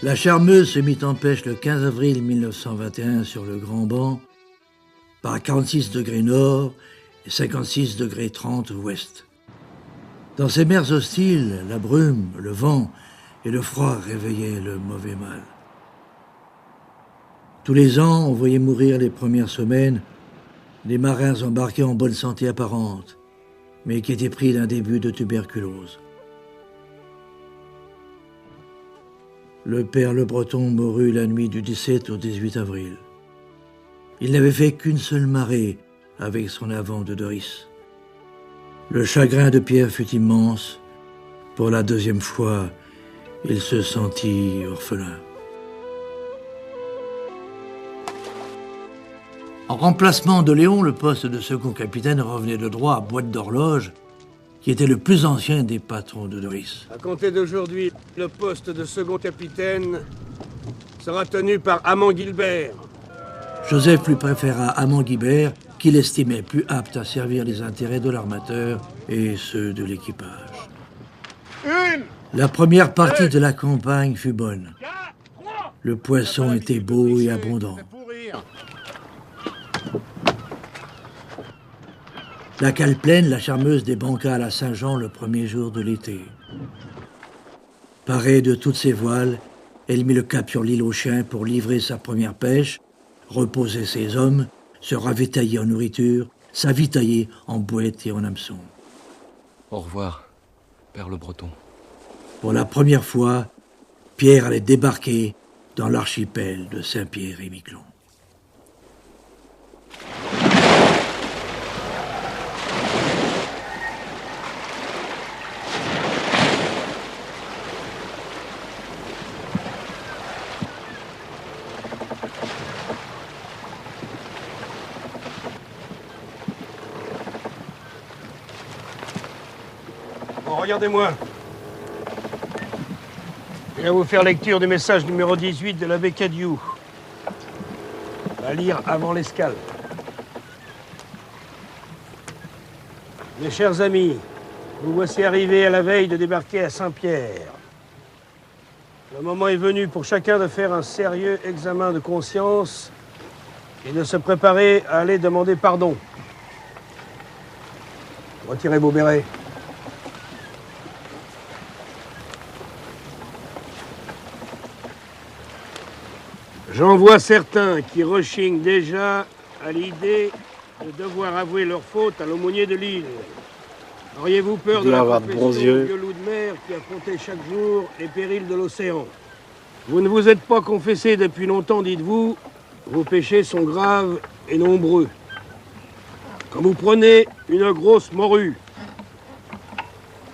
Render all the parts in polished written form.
La Charmeuse se mit en pêche le 15 avril 1921 sur le Grand Banc, par 46 degrés nord et 56 degrés 30 ouest. Dans ces mers hostiles, la brume, le vent et le froid réveillaient le mauvais mal. Tous les ans, on voyait mourir les premières semaines des marins embarqués en bonne santé apparente, mais qui étaient pris d'un début de tuberculose. Le père Le Breton mourut la nuit du 17 au 18 avril. Il n'avait fait qu'une seule marée avec son avant de Doris. Le chagrin de Pierre fut immense. Pour la deuxième fois, il se sentit orphelin. En remplacement de Léon, le poste de second capitaine revenait de droit à Boîte d'Horloge, qui était le plus ancien des patrons de Doris. À compter d'aujourd'hui, le poste de second capitaine sera tenu par Amand Guilbert. Joseph lui préféra Amand Guilbert, qu'il estimait plus apte à servir les intérêts de l'armateur et ceux de l'équipage. La première partie de la campagne fut bonne. Le poisson était beau et abondant. La cale pleine, la Charmeuse débanqua à la Saint-Jean le premier jour de l'été. Parée de toutes ses voiles, elle mit le cap sur l'île aux Chiens pour livrer sa première pêche, reposer ses hommes, se ravitailler en nourriture, s'avitailler en boîte et en hameçon. Au revoir, Père Le Breton. Pour la première fois, Pierre allait débarquer dans l'archipel de Saint-Pierre et Miquelon. Regardez-moi. Je vais vous faire lecture du message numéro 18 de l'abbé Cadieux. À lire avant l'escale. Mes chers amis, vous voici arrivés à la veille de débarquer à Saint-Pierre. Le moment est venu pour chacun de faire un sérieux examen de conscience et de se préparer à aller demander pardon. Retirez vos bérets. J'en vois certains qui rechignent déjà à l'idée de devoir avouer leur faute à l'aumônier de l'île. Auriez-vous peur de la confession du vieux loup de mer qui affrontait chaque jour les périls de l'océan? Vous ne vous êtes pas confessé depuis longtemps, dites-vous. Vos péchés sont graves et nombreux. Quand vous prenez une grosse morue,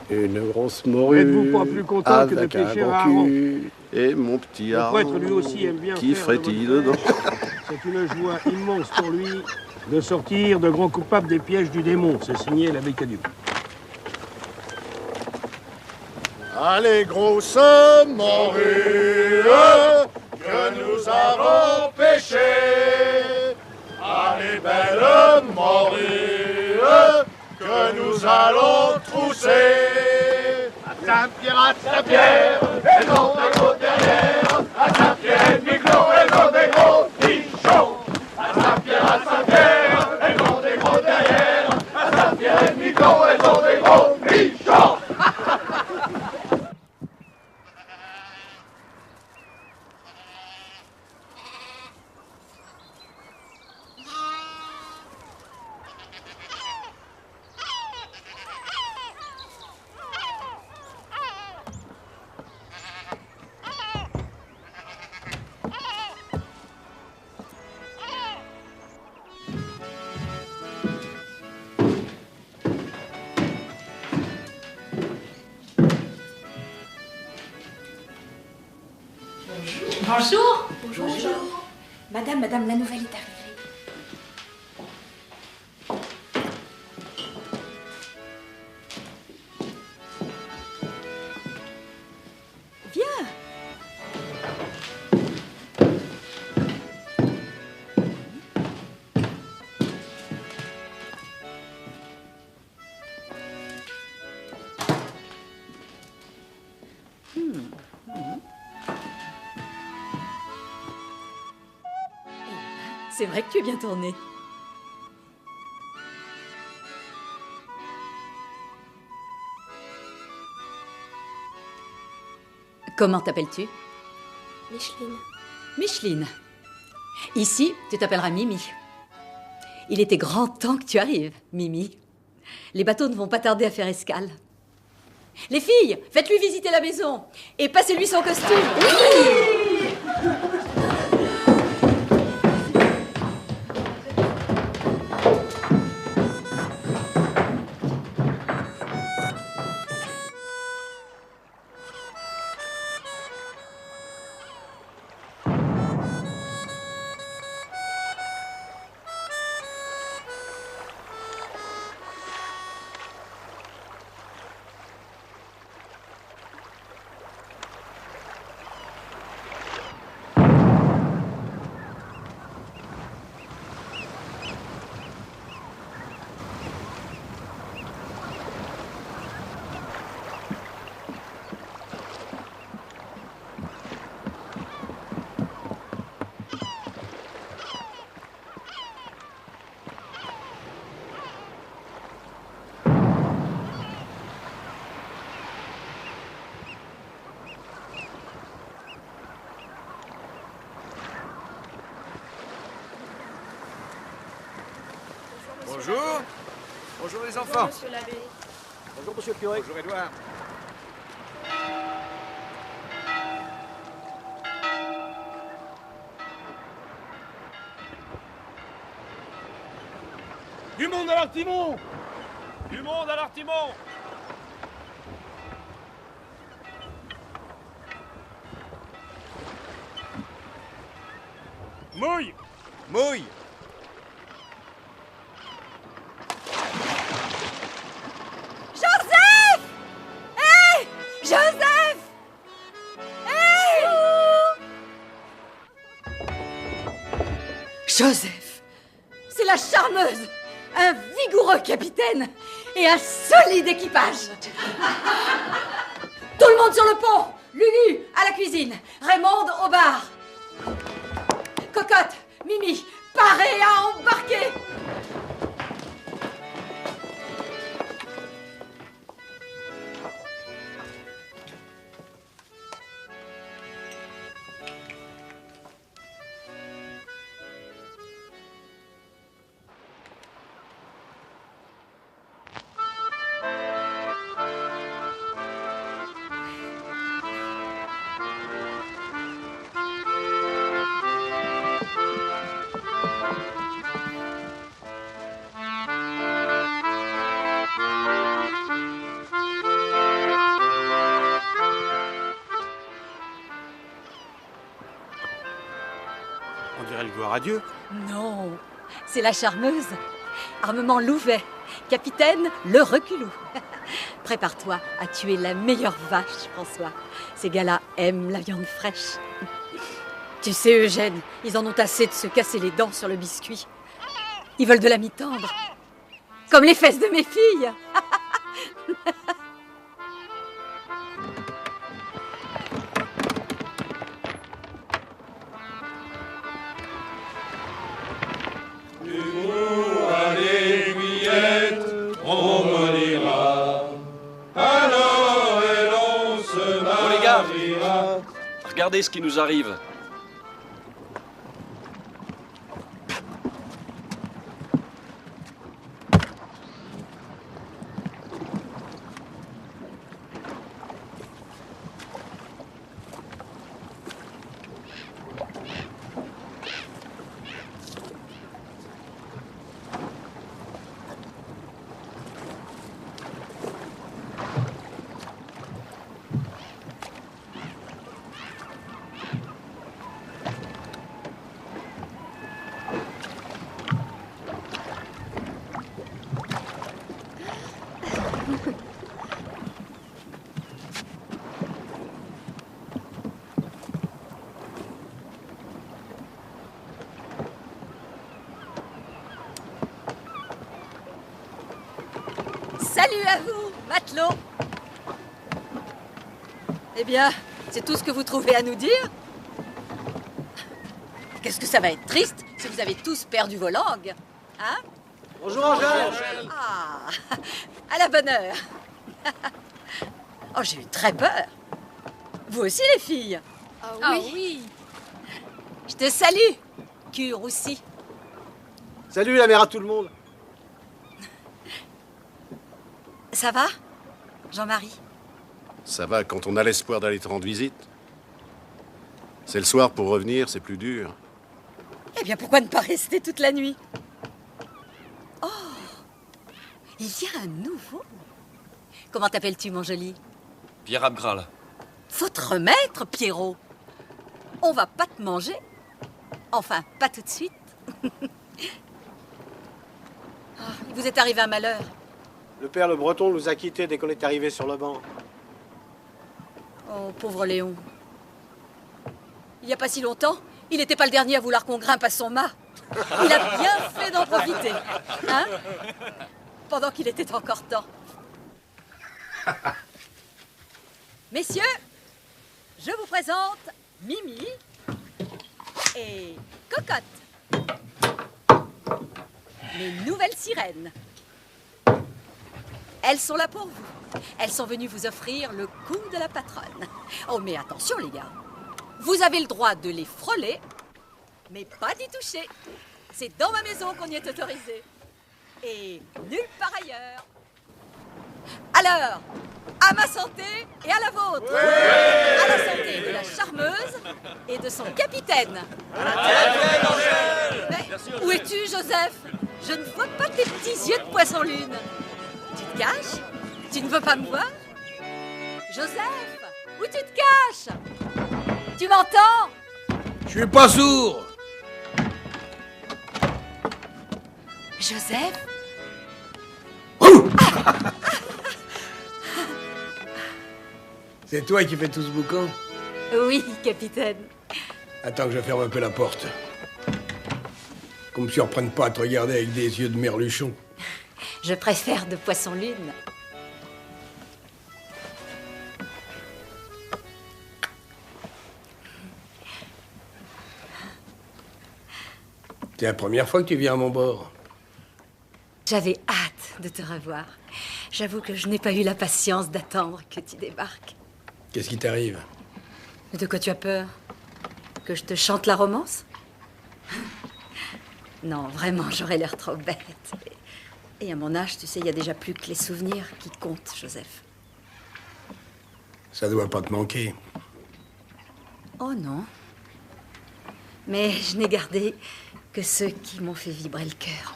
une grosse morue, n'êtes-vous pas plus content que de pêcher à hareng? Et mon petit Le prêtre lui aussi aime bien qui frétille dedans. C'est une joie immense pour lui de sortir de grands coupables des pièges du démon. C'est signé l'abbé Cadieux. Allez, grosse morue que nous avons pêchée. Allez, belle morue que nous allons trousser. À Saint-Pierre, et non des gros derrière. À Saint-Pierre et Miquelon, et non des gros bichons. À Saint-Pierre, et non des gros derrière. À Saint-Pierre et Miquelon, et non des gros bichons. Bonjour. Bonjour. Madame, la nouvelle est arrivée. Viens. C'est vrai que tu es bien tourné. Comment t'appelles-tu? Micheline. Micheline. Ici, tu t'appelleras Mimi. Il était grand temps que tu arrives, Mimi. Les bateaux ne vont pas tarder à faire escale. Les filles, faites-lui visiter la maison et passez-lui son costume. Oui! Bonjour. Bonjour les enfants. Bonjour, monsieur l'abbé. Bonjour monsieur le curé. Bonjour Édouard. Du monde à l'artimon! Du monde à l'artimon! Mouille! Mouille. Joseph! Hé! Joseph! Hé! Joseph! C'est la charmeuse! Un vigoureux capitaine et un solide équipage! Tout le monde sur le pont! Lulu à la cuisine! Raymond au bar! Cocotte! Mimi! Parez à embarquer! On dirait le gloire à Dieu. Non, c'est la charmeuse. Armement Louvet. Capitaine Le Reculou. Prépare-toi à tuer la meilleure vache, François. Ces gars-là aiment la viande fraîche. Tu sais, Eugène, ils en ont assez de se casser les dents sur le biscuit. Ils veulent de la mi-tendre. Comme les fesses de mes filles. Regardez ce qui nous arrive. Salut à vous, matelots. Eh bien, c'est tout ce que vous trouvez à nous dire? Qu'est-ce que ça va être triste si vous avez tous perdu vos langues. Hein? Bonjour Angèle. Ah, à la bonne heure. Oh, j'ai eu très peur. Vous aussi, les filles? Ah oui. Je te salue, cul roussi. Salut la mère à tout le monde. Ça va, Jean-Marie? Ça va quand on a l'espoir d'aller te rendre visite. C'est le soir pour revenir, c'est plus dur. Eh bien, pourquoi ne pas rester toute la nuit? Oh, il y a un nouveau. Comment t'appelles-tu, mon joli? Pierre Abgral. Faut te remettre, Pierrot. On va pas te manger. Enfin, pas tout de suite. Ah, il vous est arrivé un malheur. Le père Le Breton nous a quittés dès qu'on est arrivé sur le banc. Oh, pauvre Léon. Il n'y a pas si longtemps, il n'était pas le dernier à vouloir qu'on grimpe à son mât. Il a bien fait d'en profiter. Hein? Pendant qu'il était encore temps. Messieurs, je vous présente Mimi et Cocotte. Les nouvelles sirènes. Elles sont là pour vous. Elles sont venues vous offrir le coup de la patronne. Oh, mais attention, les gars. Vous avez le droit de les frôler, mais pas d'y toucher. C'est dans ma maison qu'on y est autorisé. Et nulle part ailleurs. Alors, à ma santé et à la vôtre. Oui. À la santé de la charmeuse et de son capitaine. Mais où es-tu, Joseph? Je ne vois pas tes petits yeux de poisson-lune. Tu te caches? Tu ne veux pas me voir? Joseph, où tu te caches? Tu m'entends? Je suis pas sourd. Joseph? C'est toi qui fais tout ce boucan? Oui, capitaine. Attends que je ferme un peu la porte. Qu'on me surprenne pas à te regarder avec des yeux de merluchon. Je préfère de poisson-lune. C'est la première fois que tu viens à mon bord. J'avais hâte de te revoir. J'avoue que je n'ai pas eu la patience d'attendre que tu débarques. Qu'est-ce qui t'arrive? De quoi tu as peur? Que je te chante la romance? Non, vraiment, j'aurais l'air trop bête. Et à mon âge, tu sais, il y a déjà plus que les souvenirs qui comptent, Joseph. Ça doit pas te manquer. Oh non. Mais je n'ai gardé que ceux qui m'ont fait vibrer le cœur.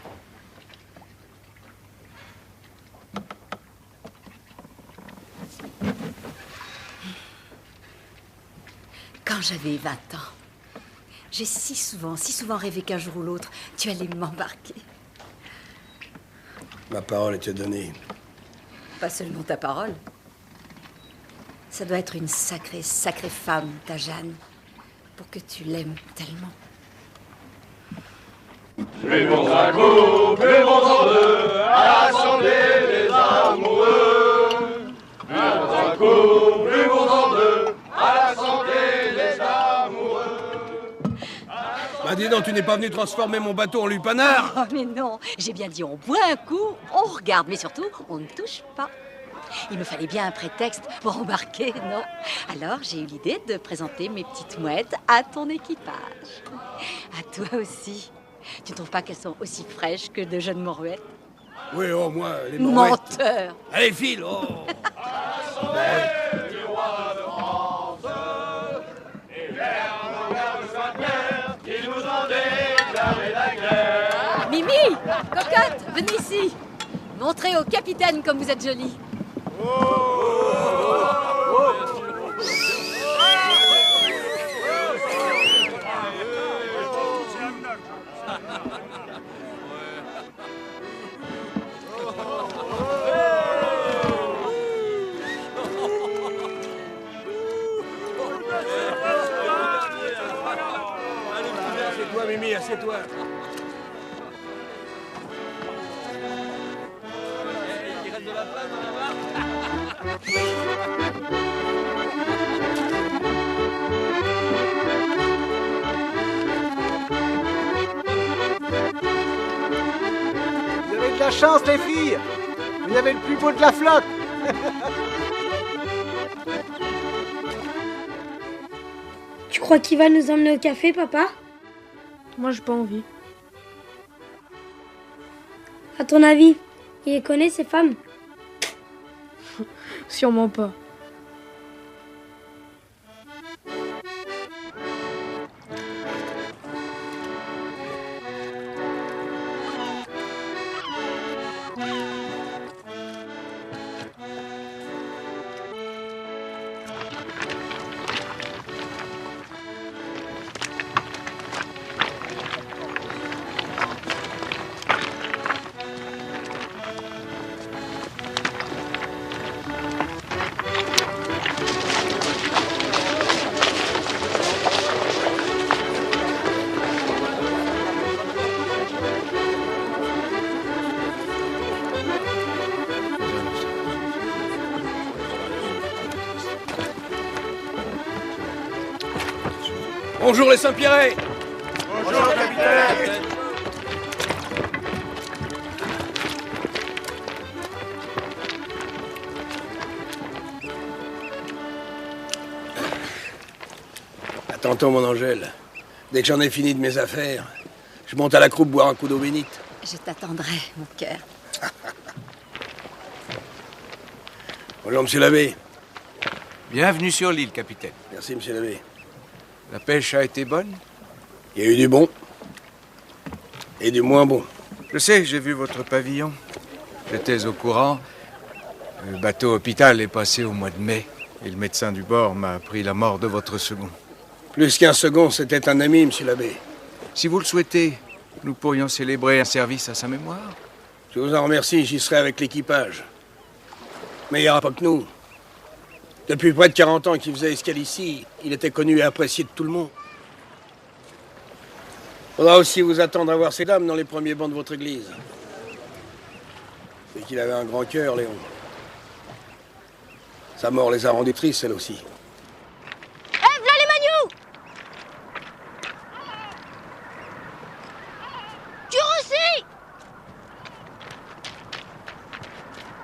Quand j'avais 20 ans, j'ai si souvent rêvé qu'un jour ou l'autre, tu allais m'embarquer. Ma parole était donnée. Pas seulement ta parole. Ça doit être une sacrée femme, ta Jeanne, pour que tu l'aimes tellement. Buvons un coup, buvons en deux, à la santé des amoureux. Buvons un coup, buvons en deux, à la santé des amoureux. Bah dis donc, tu n'es pas venu transformer mon bateau en lupanar? Oh mais non, j'ai bien dit on boit un coup, on regarde, mais surtout, on ne touche pas. Il me fallait bien un prétexte pour embarquer, non? Alors j'ai eu l'idée de présenter mes petites mouettes à ton équipage. À toi aussi. Tu ne trouves pas qu'elles sont aussi fraîches que de jeunes moruettes? Oui, oh, moi, les moruettes. Menteur! Allez, file, oh! Du roi de France, et vers nos gars de Sainte-Mère, qui nous ont déclaré la guerre. Mimi! Cocotte, venez ici! Montrez au capitaine comme vous êtes jolie. Assieds-toi, Mimi, assieds-toi. Il reste de la place dans la barre. chance, les filles. Vous avez le plus beau de la flotte. Tu crois qu'il va nous emmener au café, papa? Moi, j'ai pas envie. À ton avis, il les connaît, ces femmes? Sûrement pas. Bonjour les Saint-Pierre. Bonjour, capitaine. À tantôt, mon Angèle. Dès que j'en ai fini de mes affaires, je monte à la croupe boire un coup d'eau bénite. Je t'attendrai, mon cœur. Bonjour, monsieur l'abbé. Bienvenue sur l'île, capitaine. Merci, monsieur l'abbé. La pêche a été bonne? Il y a eu du bon et du moins bon. Je sais, j'ai vu votre pavillon. J'étais au courant. Le bateau hôpital est passé au mois de mai et le médecin du bord m'a appris la mort de votre second. Plus qu'un second, c'était un ami, monsieur l'abbé. Si vous le souhaitez, nous pourrions célébrer un service à sa mémoire. Je vous en remercie, j'y serai avec l'équipage. Mais il n'y aura pas que nous. Depuis près de 40 ans qu'il faisait escale ici, il était connu et apprécié de tout le monde. Faudra aussi vous attendre à voir ces dames dans les premiers bancs de votre église. C'est qu'il avait un grand cœur, Léon. Sa mort les a rendues tristes, elle aussi. Eh, v'là les Magnou! Tu Rossi!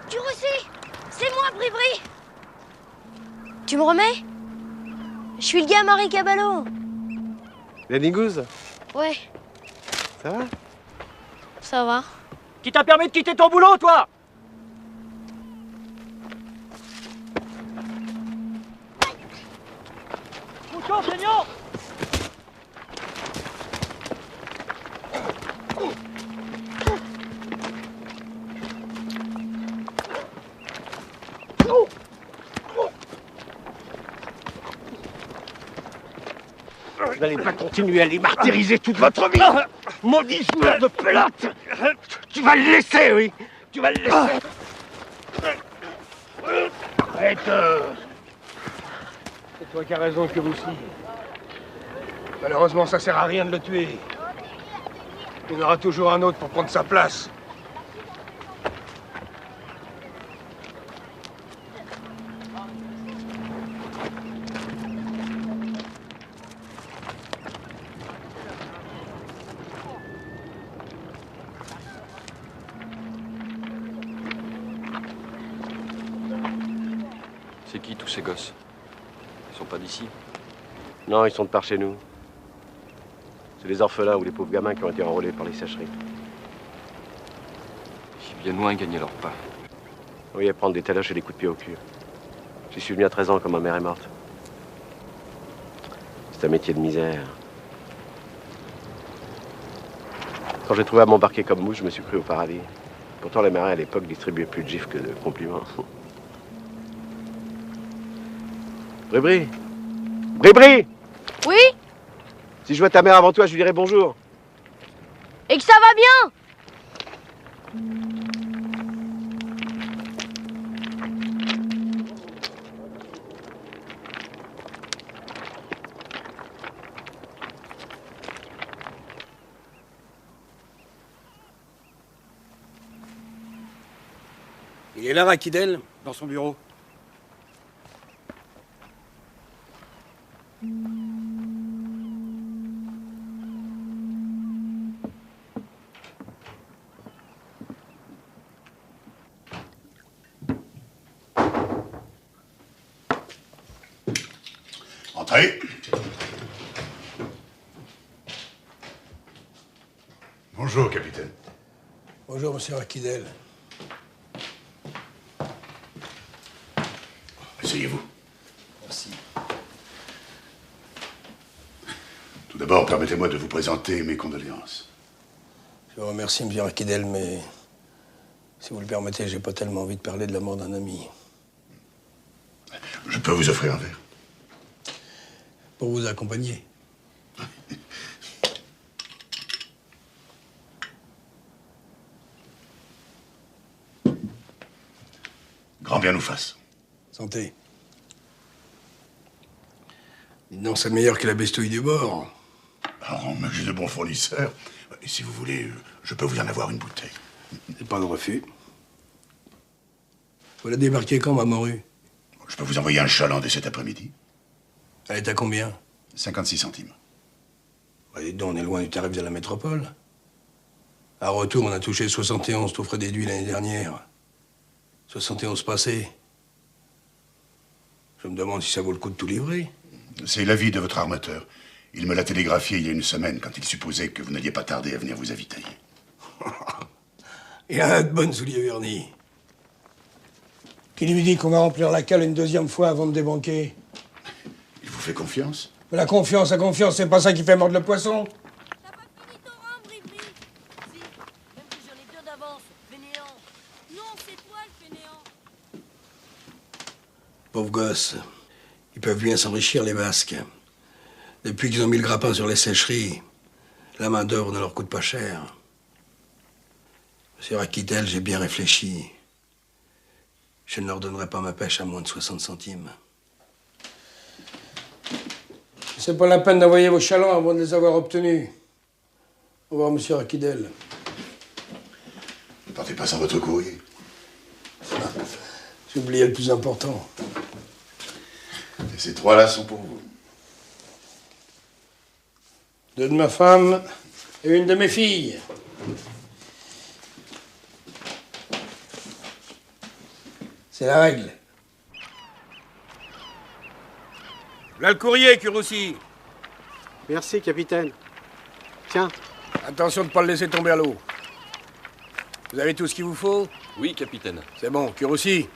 Tu Rossi! C'est moi, Bribri! Tu me remets? Je suis le gars Marie Caballo. La nigouze? Ouais, Ça va? ça va. Qui t'a permis de quitter ton boulot, toi? Couteau, Seigneur! Vous n'allez pas continuer à les martyriser toute votre vie. Maudit joueur de pelote. Tu vas le laisser, oui. Tu vas le laisser. Arrête. C'est toi qui as raison que vous aussi. Malheureusement, ça sert à rien de le tuer. Il y en aura toujours un autre pour prendre sa place. C'est qui tous ces gosses? Ils sont pas d'ici? Non, ils sont de par chez nous. C'est les orphelins ou les pauvres gamins qui ont été enrôlés par les sacheries. Ils viennent loin gagner leur pain. Oui, à prendre des taloches et des coups de pied au cul. J'y suis venu à 13 ans quand ma mère est morte. C'est un métier de misère. Quand j'ai trouvé à m'embarquer comme mouche, je me suis cru au paradis. Pourtant, les marins à l'époque distribuaient plus de gifs que de compliments. Bribri! Bribri! Oui? Si je vois ta mère avant toi, je lui dirai bonjour. Et que ça va bien? Il est là, Rakidel? Dans son bureau. Entrez. Bonjour, capitaine. Bonjour, monsieur Rakidel. Asseyez-vous. Merci. Tout d'abord, permettez-moi de vous présenter mes condoléances. Je vous remercie, monsieur Rakidel, mais si vous le permettez, j'ai pas tellement envie de parler de la mort d'un ami. Je peux vous offrir un verre. Pour vous accompagner. Grand bien nous fasse. Santé. Dites donc, c'est meilleur que la bestouille du bord. Oh, mais j'ai de bons fournisseurs. Et si vous voulez, je peux vous en avoir une bouteille. C'est pas de refus. Vous la débarquez quand, ma morue? Je peux vous envoyer un chaland dès cet après-midi. Elle est à combien? 56 centimes. Bah, dites donc, on est loin du tarif de la métropole. À retour, on a touché 71 tout frais déduit l'année dernière. 71 passés. Je me demande si ça vaut le coup de tout livrer. C'est l'avis de votre armateur. Il me l'a télégraphié il y a une semaine quand il supposait que vous n'alliez pas tarder à venir vous avitailler. Il a de bonnes souliers vernis. Qui lui dit qu'on va remplir la cale une deuxième fois avant de débanquer? Il vous fait confiance? Mais la confiance, c'est pas ça qui fait mordre le poisson. T'as pas fini ton rhum, Bribri? Si, même que j'en ai deux d'avance, fainéant. Non, c'est toi le fainéant. Pauvres gosses. Ils peuvent bien s'enrichir, les Basques. Depuis qu'ils ont mis le grappin sur les sécheries, la main-d'œuvre ne leur coûte pas cher. Monsieur Rakidel, j'ai bien réfléchi. Je ne leur donnerai pas ma pêche à moins de 60 centimes. C'est pas la peine d'envoyer vos chalands avant de les avoir obtenus. Au revoir, monsieur Rakidel. Ne partez pas sans votre courrier. J'ai oublié le plus important. Et ces trois-là sont pour vous. Deux de ma femme et une de mes filles. C'est la règle. Là le courrier, Kuroussi. Merci, capitaine. Tiens. Attention de ne pas le laisser tomber à l'eau. Vous avez tout ce qu'il vous faut? Oui, capitaine. C'est bon, Kuroussi.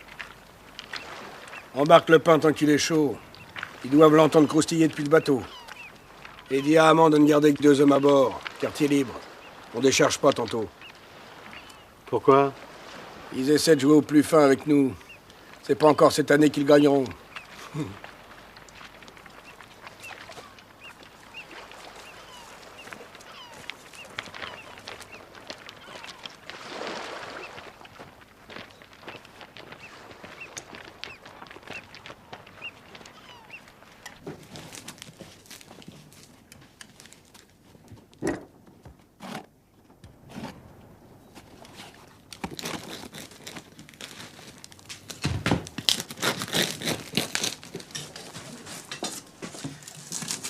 Embarque le pain tant qu'il est chaud. Ils doivent l'entendre croustiller depuis le bateau. Et dis à Amand de ne garder que 2 hommes à bord. Quartier libre. On décharge pas tantôt. Pourquoi? Ils essaient de jouer au plus fin avec nous. C'est pas encore cette année qu'ils gagneront.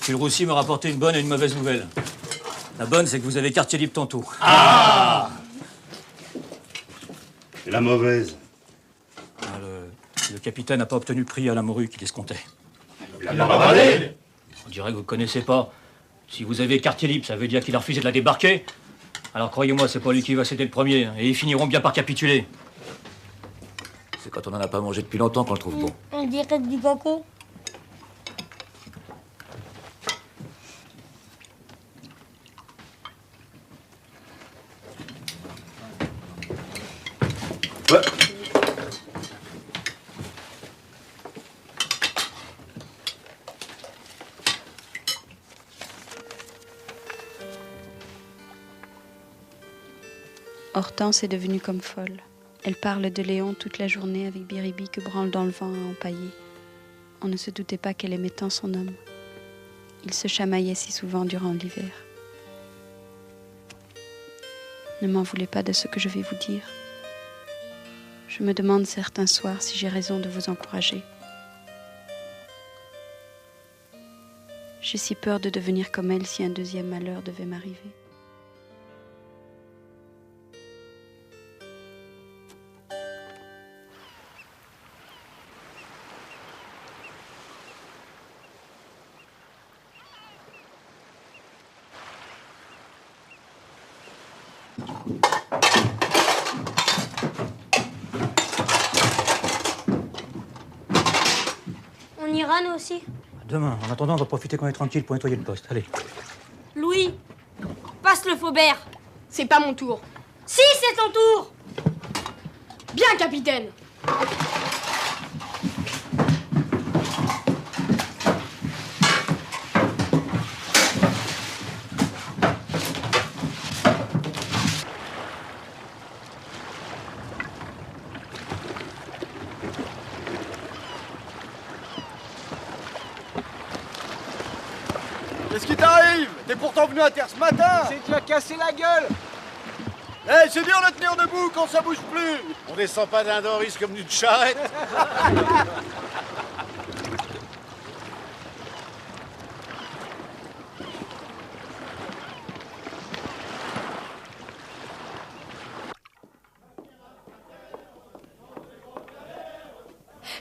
Kuroussi m'a rapporté une bonne et une mauvaise nouvelle. La bonne, c'est que vous avez quartier libre tantôt. Ah! Et la mauvaise? Ah, le capitaine n'a pas obtenu le prix à la morue qu'il escomptait. Il l'a pas parlé? On dirait que vous ne connaissez pas. Si vous avez quartier libre, ça veut dire qu'il a refusé de la débarquer. Alors croyez-moi, c'est pas lui qui va céder le premier. Et ils finiront bien par capituler. C'est quand on n'en a pas mangé depuis longtemps qu'on le trouve bon. On dirait du coco. Ouais. Hortense est devenue comme folle. Elle parle de Léon toute la journée avec Biribi que branle dans le vent à empailler. On ne se doutait pas qu'elle aimait tant son homme. Ils se chamaillaient si souvent durant l'hiver. Ne m'en voulez pas de ce que je vais vous dire. Je me demande certains soirs si j'ai raison de vous encourager. J'ai si peur de devenir comme elle si un deuxième malheur devait m'arriver. On ira, nous aussi. Demain. En attendant, on va profiter qu'on est tranquille pour nettoyer le poste. Allez. Louis, passe le Faubert. C'est pas mon tour. Si, c'est ton tour. Bien, capitaine. Qu'est-ce qui t'arrive? T'es pourtant venu à terre ce matin. C'est tu as cassé la gueule. Eh, c'est dur de tenir debout quand ça bouge plus. On descend pas d'un Doris comme d'une charrette.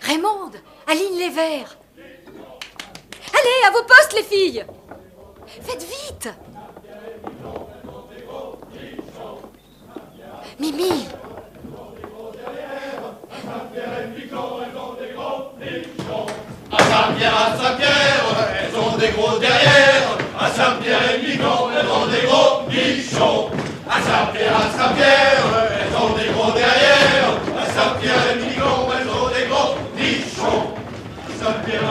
Raymonde, aligne les verres. Allez, à vos postes, les filles. Faites vite. Mimi. À Saint-Pierre, elles ont des gros derrière. À Saint-Pierre et Miquelon, elles ont des gros nichons. À Saint-Pierre, elles ont des gros derrière. À Saint-Pierre et Miquelon, elles ont des gros nichons. À Saint-Pierre,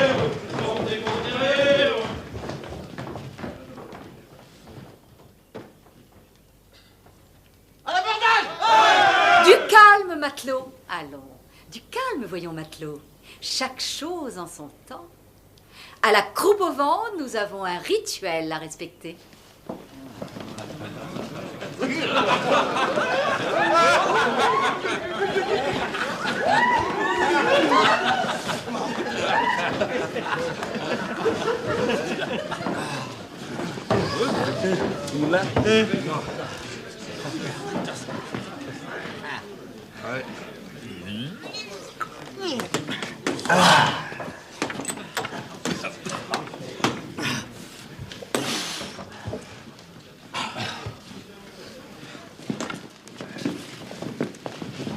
elles ont des gros derrière. À l'abordage! Du calme, matelot. Allons, du calme, voyons, matelot. Chaque chose en son temps. À la croupe au vent, nous avons un rituel à respecter.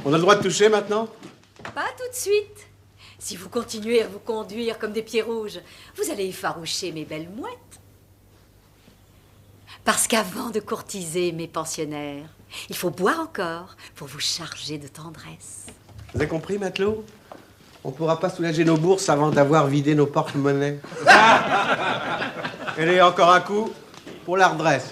On a le droit de toucher maintenant? Pas tout de suite. Si vous continuez à vous conduire comme des pieds rouges, vous allez effaroucher mes belles mouettes. Parce qu'avant de courtiser mes pensionnaires, il faut boire encore pour vous charger de tendresse. Vous avez compris, matelot? On pourra pas soulager nos bourses avant d'avoir vidé nos porte-monnaies. Allez, encore un coup pour la redresse.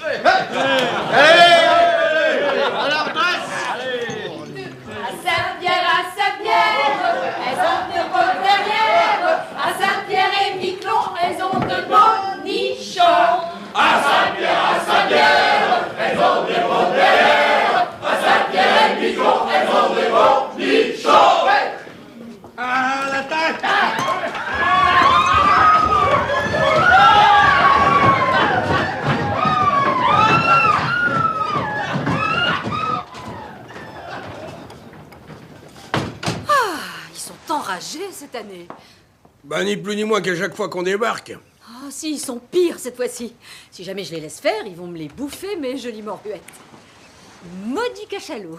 À Saint-Pierre, elles ont de beaux derrière. À Saint-Pierre et Miquelon, elles ont de beaux nichons. À Saint-Pierre, elles ont des beaux derrière. À Saint-Pierre et Miquelon, elles ont des beaux nichons. À l'attaque! Enragés cette année. Bah, ni plus ni moins qu'à chaque fois qu'on débarque. Oh, si, ils sont pires cette fois-ci. Si jamais je les laisse faire, ils vont me les bouffer, mes jolies morguettes. Maudit cachalot.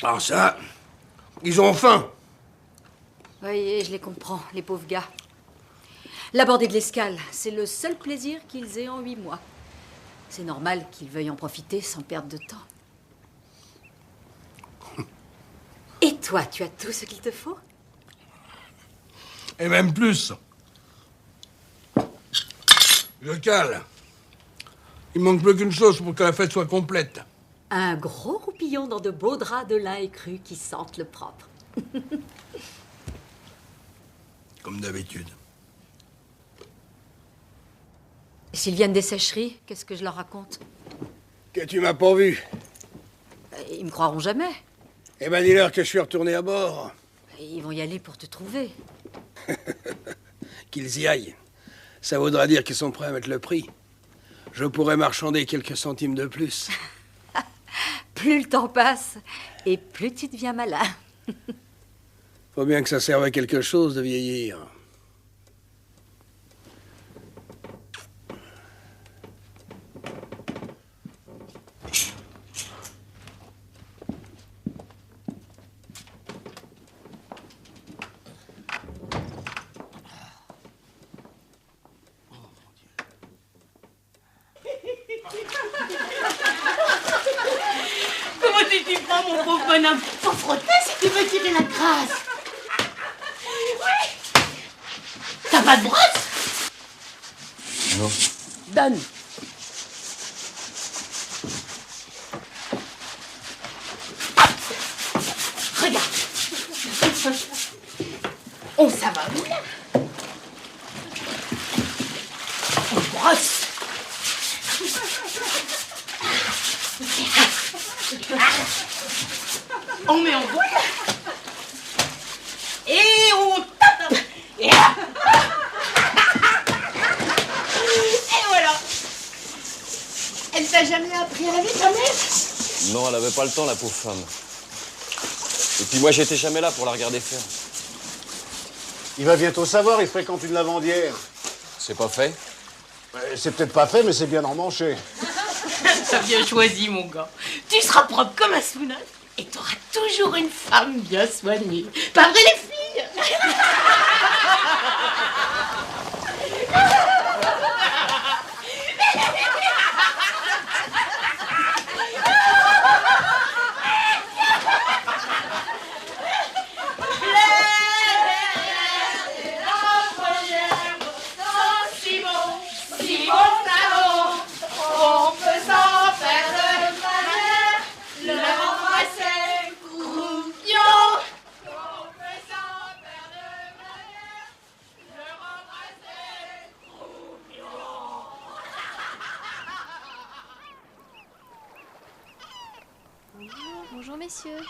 Ah, ça, ils ont faim. Oui, je les comprends, les pauvres gars. La bordée de l'escale, c'est le seul plaisir qu'ils aient en 8 mois. C'est normal qu'ils veuillent en profiter sans perdre de temps. Et toi, tu as tout ce qu'il te faut? Et même plus. Je cale. Il manque plus qu'une chose pour que la fête soit complète. Un gros roupillon dans de beaux draps de lin écru qui sentent le propre. Comme d'habitude. Et s'ils viennent des sécheries, qu'est-ce que je leur raconte? Que tu m'as pas vu. Ils me croiront jamais. Eh ben, dis-leur que je suis retourné à bord. Ils vont y aller pour te trouver. Qu'ils y aillent. Ça voudra dire qu'ils sont prêts à mettre le prix. Je pourrais marchander quelques centimes de plus. Plus le temps passe, et plus tu deviens malin. Faut bien que ça serve à quelque chose de vieillir. Comment tu t'y prends, mon pauvre bonhomme? Faut frotter si tu veux tirer la crasse. Oui. T'as pas de brosse? Non. Donne. Regarde. On ça va bien. On brosse. On met en boule. Et on tape. Et voilà. Elle t'a jamais appris à laver ta mère? Non, elle avait pas le temps, la pauvre femme. Et puis moi, j'étais jamais là pour la regarder faire. Il va bientôt savoir, il fréquente une lavandière. C'est pas fait? C'est peut-être pas fait, mais c'est bien emmanché. T'as bien choisi, mon gars. Tu seras propre comme un sous neuf et t'auras toujours une femme bien soignée. Pas vrai, les filles? Bonjour, messieurs.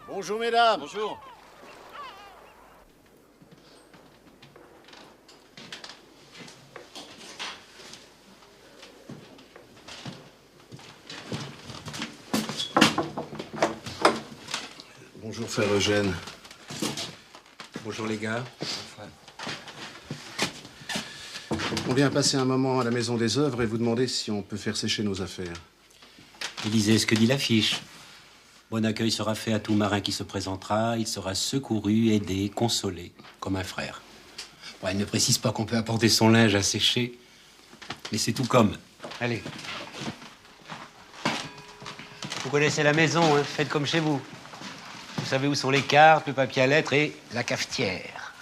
Bonjour, mesdames. Bonjour. Bonjour, frère Eugène. Bonjour les gars. On vient passer un moment à la Maison des Œuvres et vous demander si on peut faire sécher nos affaires. Lisez ce que dit l'affiche. Bon accueil sera fait à tout marin qui se présentera. Il sera secouru, aidé, consolé, comme un frère. Bon, elle ne précise pas qu'on peut apporter son linge à sécher, mais c'est tout comme. Allez. Vous connaissez la maison, hein? Faites comme chez vous. Vous savez où sont les cartes, le papier à lettres et la cafetière.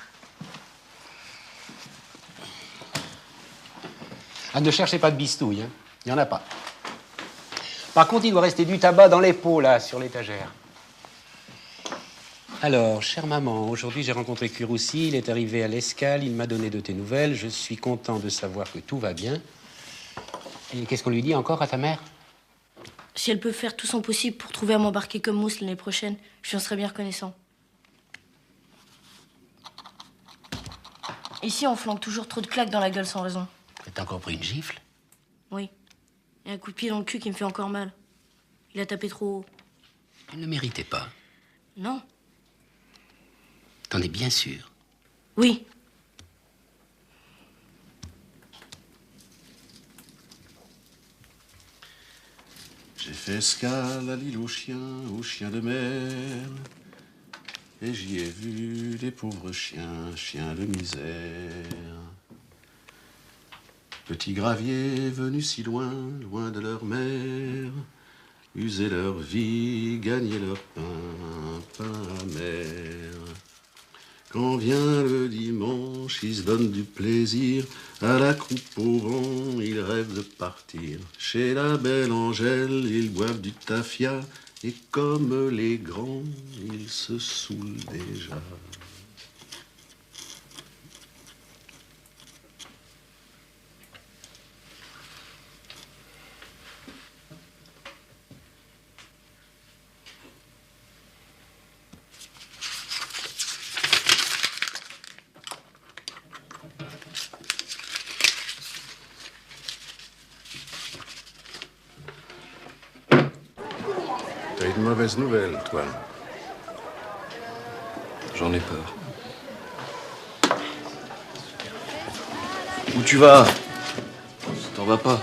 Ah, ne cherchez pas de bistouille, hein? Il n'y en a pas. Par contre, il doit rester du tabac dans les pots, là, sur l'étagère. Alors, chère maman, aujourd'hui, j'ai rencontré Curoussi. Il est arrivé à l'Escale. Il m'a donné de tes nouvelles. Je suis content de savoir que tout va bien. Et qu'est-ce qu'on lui dit encore à ta mère? Si elle peut faire tout son possible pour trouver à m'embarquer comme Mousse l'année prochaine, je lui en serais bien reconnaissant. Ici, on flanque toujours trop de claques dans la gueule sans raison. T'as encore pris une gifle? Oui. Et un coup de pied dans le cul qui me fait encore mal. Il a tapé trop haut. Tu ne le méritais pas. Non. T'en es bien sûr? Oui. J'ai fait escale à l'île aux chiens de mer. Et j'y ai vu des pauvres chiens, chiens de misère. Petits graviers venus si loin, loin de leur mère, user leur vie, gagner leur pain, pain amer. Quand vient le dimanche, ils se donnent du plaisir, à la croupe au vent, ils rêvent de partir. Chez la belle Angèle, ils boivent du tafia, et comme les grands, ils se saoulent déjà. T'as une mauvaise nouvelle, toi. J'en ai peur. Où tu vas? T'en vas pas.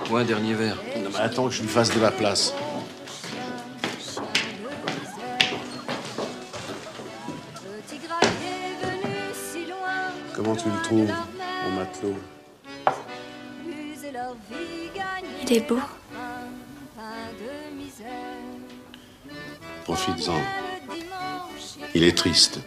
Moi, un dernier verre. Non, mais attends que je lui fasse de la place. Comment tu le trouves, mon matelot? T'es beau. Profites-en. Il est triste.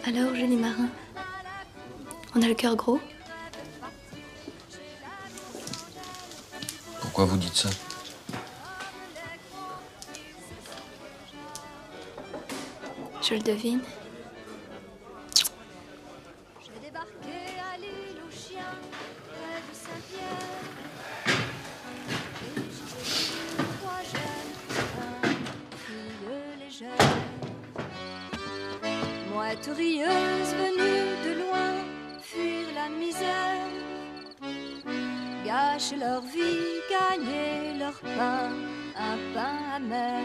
Alors, joli marin, on a le cœur gros? Pourquoi vous dites ça? Je le devine. Rieuse venue de loin, fuir la misère, gâcher leur vie, gagner leur pain, un pain amer.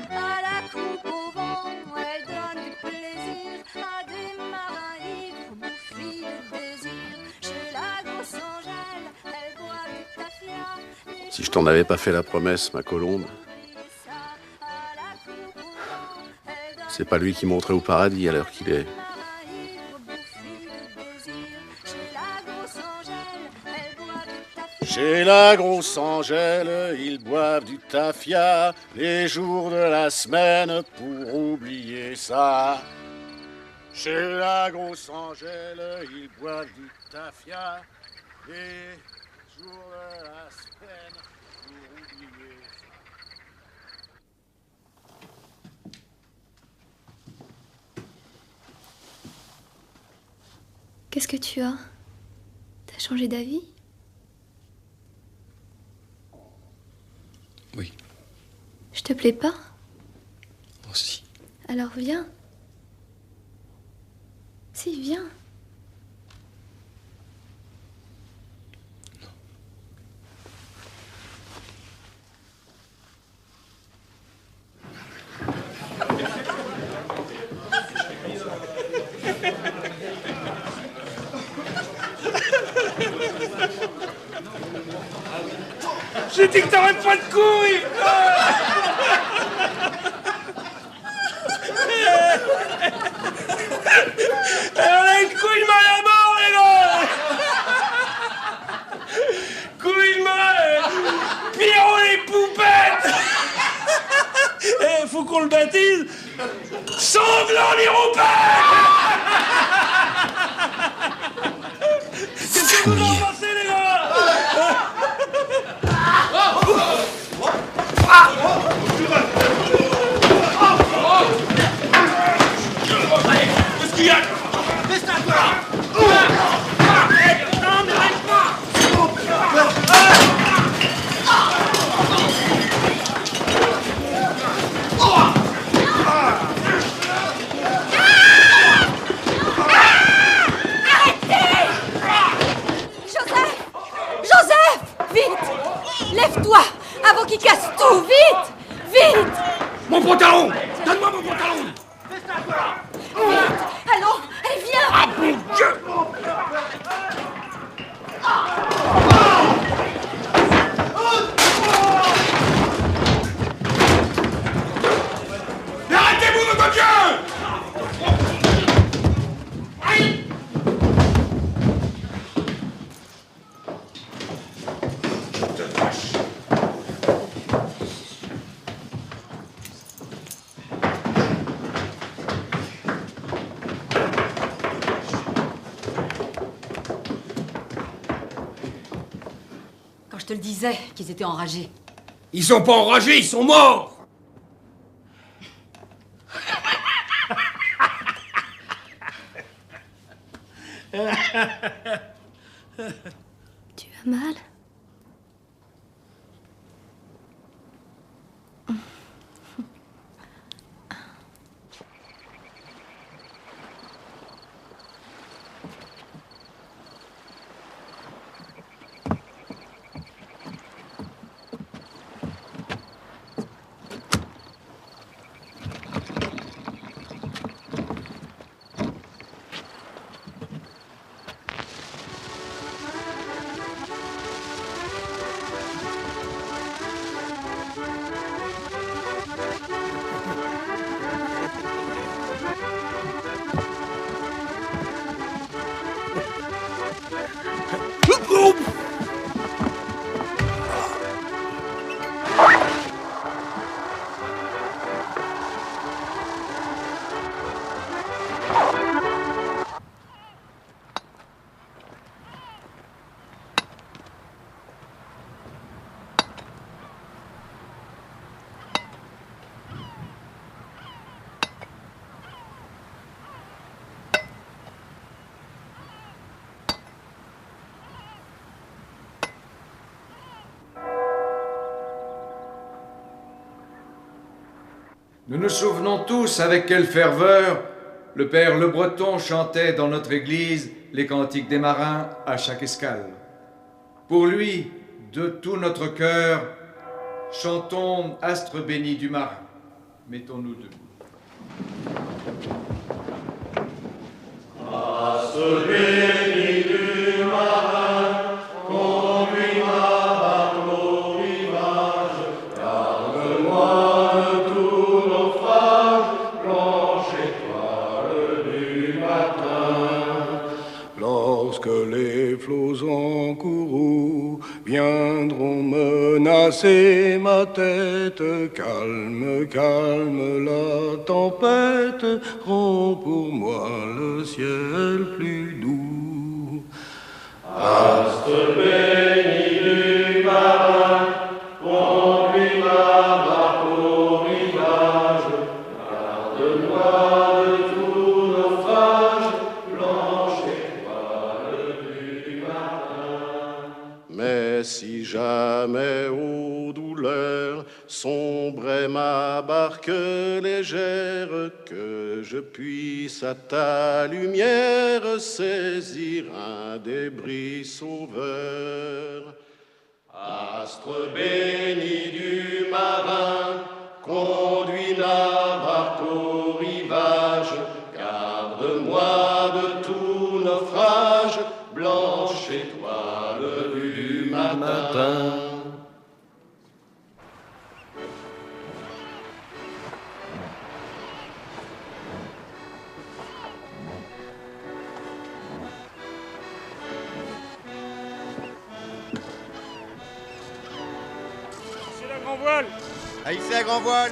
À la coupe au vent, elle donne du plaisir à des marins ivres, bouffis de désir. Chez la grosse Angèle, elle boit du tafia. Si je t'en avais pas fait la promesse, ma colombe, c'est pas lui qui monterait au paradis à l'heure qu'il est. Chez la grosse Angèle, ils boivent du tafia les jours de la semaine pour oublier ça. Chez la grosse Angèle, ils boivent du tafia les jours de la semaine pour oublier ça. Qu'est-ce que tu as? T'as changé d'avis? Oui. Je te plais pas? Oh si. Alors viens. Si, viens. J'ai dit que t'aurais pas de couilles. On a une couille de mal à mort, les gars. Couille de mal. Pierrot les poupettes. Faut qu'on le baptise Sanglant les roupettes. Qu'est-ce que vous en pensez, les gars? Qu'est-ce qu'il y a? Non, mais reste pas. Joseph! Vite! Lève-toi avant qu'il casse tout! Vite! Vite! Mon pantalon! Donne-moi mon pantalon! Vite! Allons! Et viens! Ah mon Dieu! Mais arrêtez-vous, mon Dieu! Quand je te le disais qu'ils étaient enragés. Ils sont pas enragés, ils sont morts! Tu as mal? Nous nous souvenons tous avec quelle ferveur le père Le Breton chantait dans notre église les cantiques des marins à chaque escale. Pour lui, de tout notre cœur, chantons Astre béni du marin. Mettons-nous debout. Astre béni du marin, conduis ma barque au rivage, garde-moi de tout naufrage, blanche étoile du matin. Lorsque les flots en courroux viendront menacer ma tête, calme, calme la tempête, rends pour moi le ciel plus doux. Astre béni du marin, conduis ma barque au rivage, garde-moi de tout naufrage, blanche étoile du matin. Mais si jamais, ô douleur, sombrait ma barque légère, que je puisse à ta lumière saisir un débris sauveur. Astre béni du marin, conduis la barque au rivage, garde-moi de tout naufrage, blanche étoile du matin. C'est la grand voile. Haïssez la grand voile.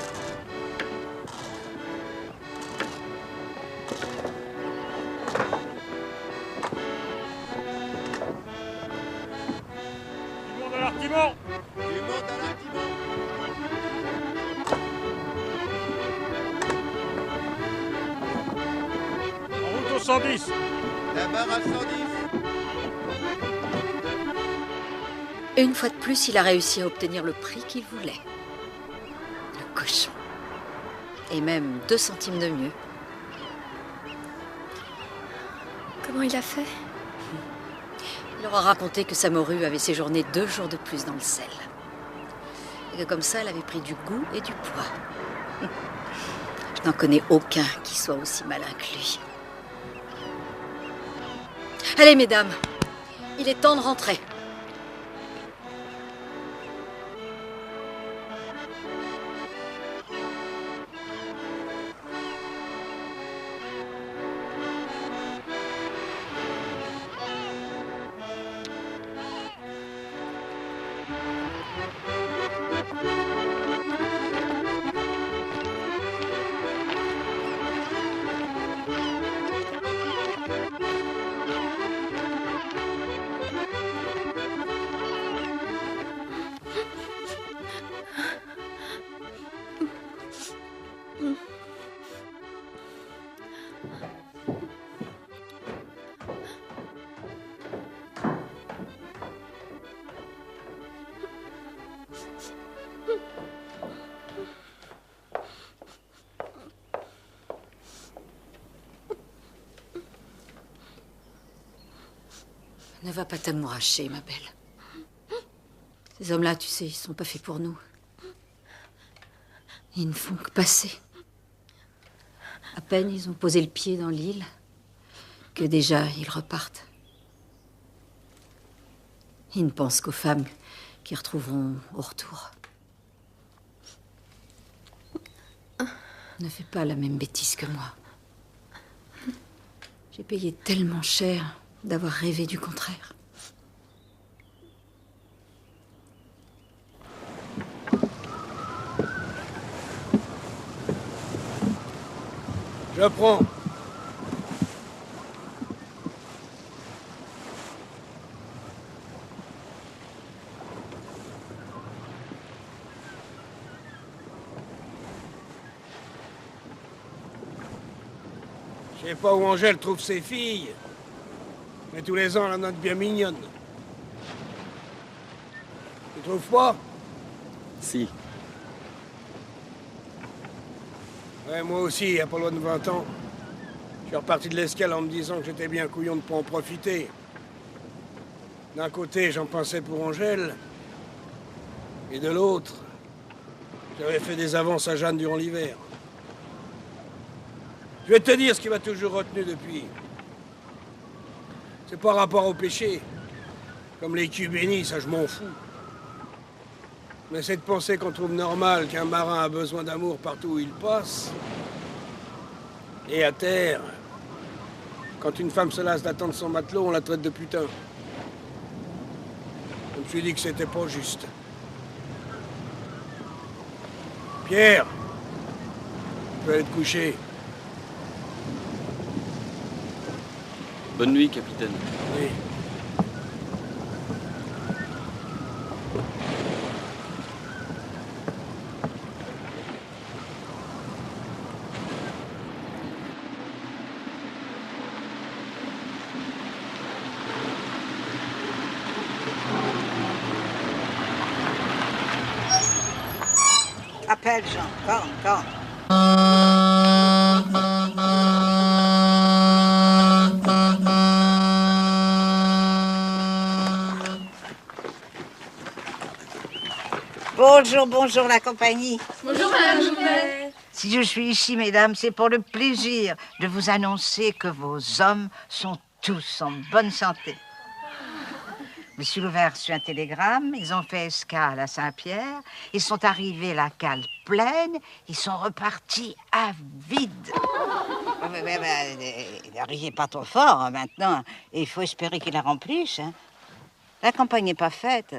Du monde à l'artiment. Du monde à l'artiment. En route au 110. La barre à 110. Une fois de plus, il a réussi à obtenir le prix qu'il voulait. Le cochon. Et même 2 centimes de mieux. Comment il a fait? Il leur a raconté que sa morue avait séjourné 2 jours de plus dans le sel. Et que comme ça, elle avait pris du goût et du poids. Je n'en connais aucun qui soit aussi malin que lui. Allez, mesdames, il est temps de rentrer. Ne va pas t'amouracher, ma belle. Ces hommes-là, tu sais, ils sont pas faits pour nous. Ils ne font que passer. À peine ils ont posé le pied dans l'île, que déjà ils repartent. Ils ne pensent qu'aux femmes qu'ils retrouveront au retour. Ne fais pas la même bêtise que moi. J'ai payé tellement cher d'avoir rêvé du contraire. J'apprends. Je sais pas où Angèle trouve ses filles, mais tous les ans, elle en a de bien mignonnes. Tu trouves pas? Si. Ouais, moi aussi, il y a pas loin de 20 ans. Je suis reparti de l'escale en me disant que j'étais bien couillon de pas en profiter. D'un côté, j'en pensais pour Angèle. Et de l'autre, j'avais fait des avances à Jeanne durant l'hiver. Je vais te dire ce qui m'a toujours retenu depuis. C'est pas rapport au péché. Comme les culs bénis, ça je m'en fous. Mais c'est de penser qu'on trouve normal qu'un marin a besoin d'amour partout où il passe. Et à terre, quand une femme se lasse d'attendre son matelot, on la traite de putain. Je me suis dit que c'était pas juste. Pierre, tu peux aller te coucher. Bonne nuit, capitaine. Oui. Appelle Jean, come. Bonjour la compagnie. Bonjour Madame Jouvet. Si je suis ici, mesdames, c'est pour le plaisir de vous annoncer que vos hommes sont tous en bonne santé. Monsieur Louvet a reçu un télégramme, ils ont fait escale à Saint-Pierre, ils sont arrivés la cale pleine, ils sont repartis à vide. Ne riez pas trop fort hein, maintenant, il faut espérer qu'ils la remplissent. Hein. La campagne n'est pas faite,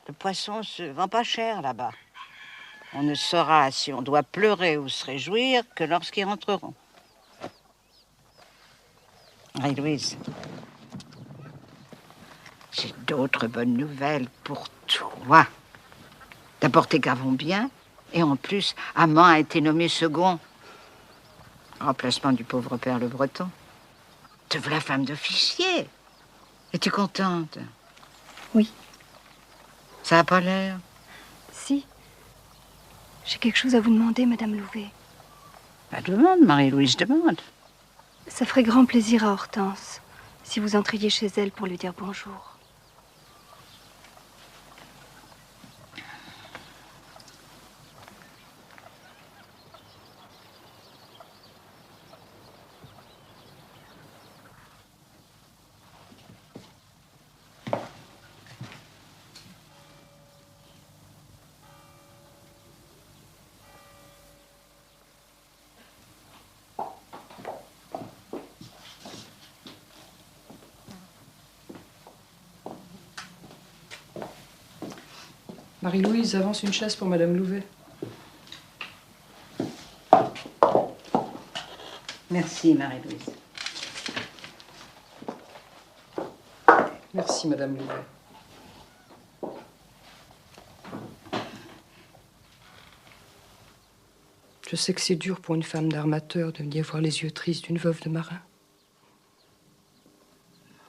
le poisson se vend pas cher là-bas. On ne saura si on doit pleurer ou se réjouir que lorsqu'ils rentreront. Marie-Louise, j'ai d'autres bonnes nouvelles pour toi. D'abord, tes gars vont bien, et en plus, Amand a été nommé second. Remplacement du pauvre père Le Breton. Te voilà femme d'officier. Es-tu contente? Oui. Ça n'a pas l'air? Si. J'ai quelque chose à vous demander, Madame Louvet. Bah, demande, Marie-Louise, demande. Ça ferait grand plaisir à Hortense, si vous entriez chez elle pour lui dire bonjour. Marie-Louise, avance une chaise pour Madame Louvet. Merci, Marie-Louise. Merci, Madame Louvet. Je sais que c'est dur pour une femme d'armateur de venir voir les yeux tristes d'une veuve de marin.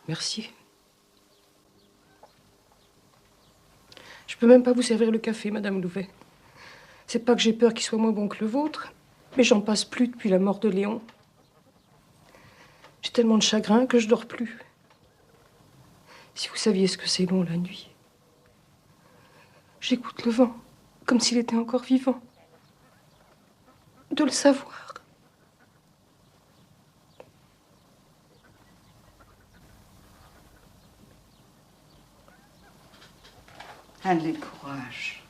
Merci. Je peux même pas vous servir le café, Madame Louvet. C'est pas que j'ai peur qu'il soit moins bon que le vôtre, mais j'en passe plus depuis la mort de Léon. J'ai tellement de chagrin que je dors plus. Si vous saviez ce que c'est long la nuit. J'écoute le vent, comme s'il était encore vivant. De le savoir. Allez, courage.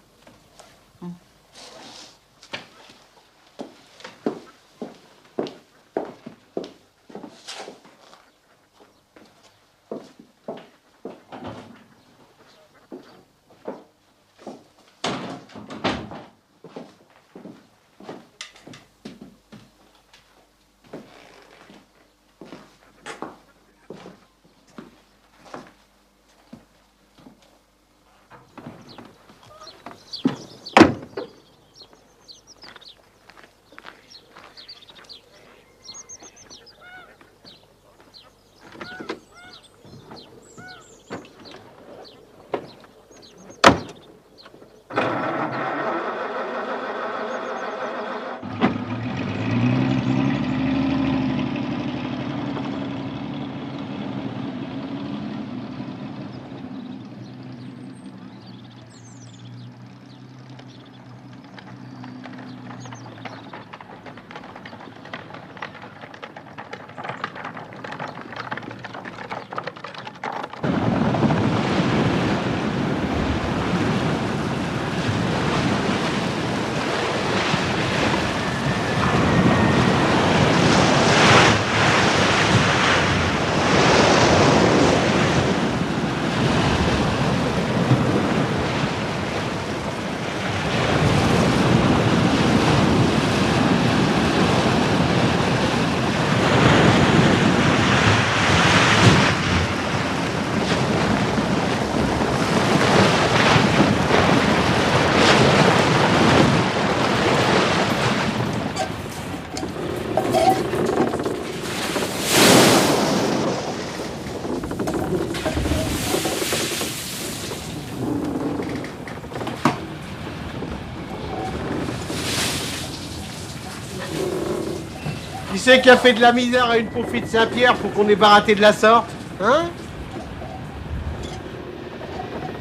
c'est qui a fait de la misère à une pauvre fille de Saint-Pierre pour qu'on ait baraté de la sorte? Hein?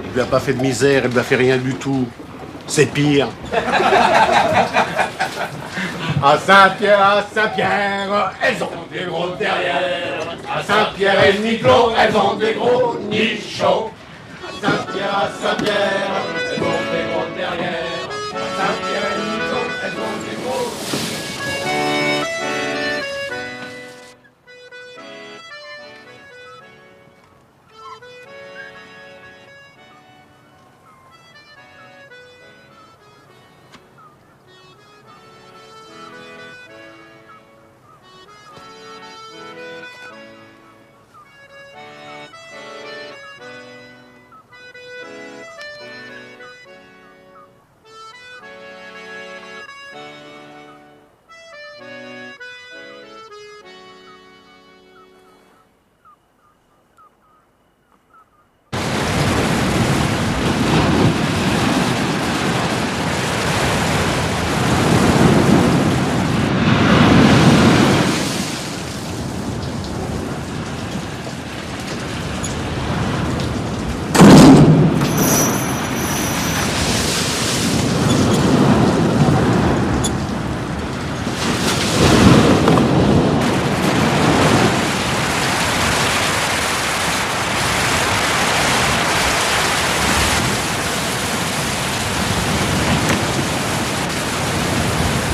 Il lui a pas fait de misère, il lui a fait rien du tout. C'est pire. À Saint-Pierre, elles ont des gros derrière. À Saint-Pierre et Niclot, elles ont des gros nichons. À Saint-Pierre, elles ont des gros derrière. À Saint-Pierre et Niclot, elles ont des gros.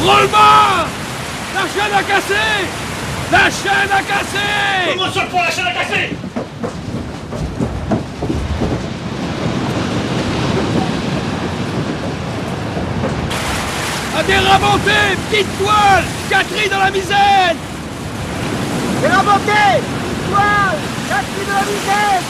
Roule-moi! La chaîne a cassé! La chaîne a cassé! Comment sur le pont, la chaîne a cassé! À déramonter! Petite toile! Catherine dans la misaine! Déramonter! Toile! Catherine dans la misaine!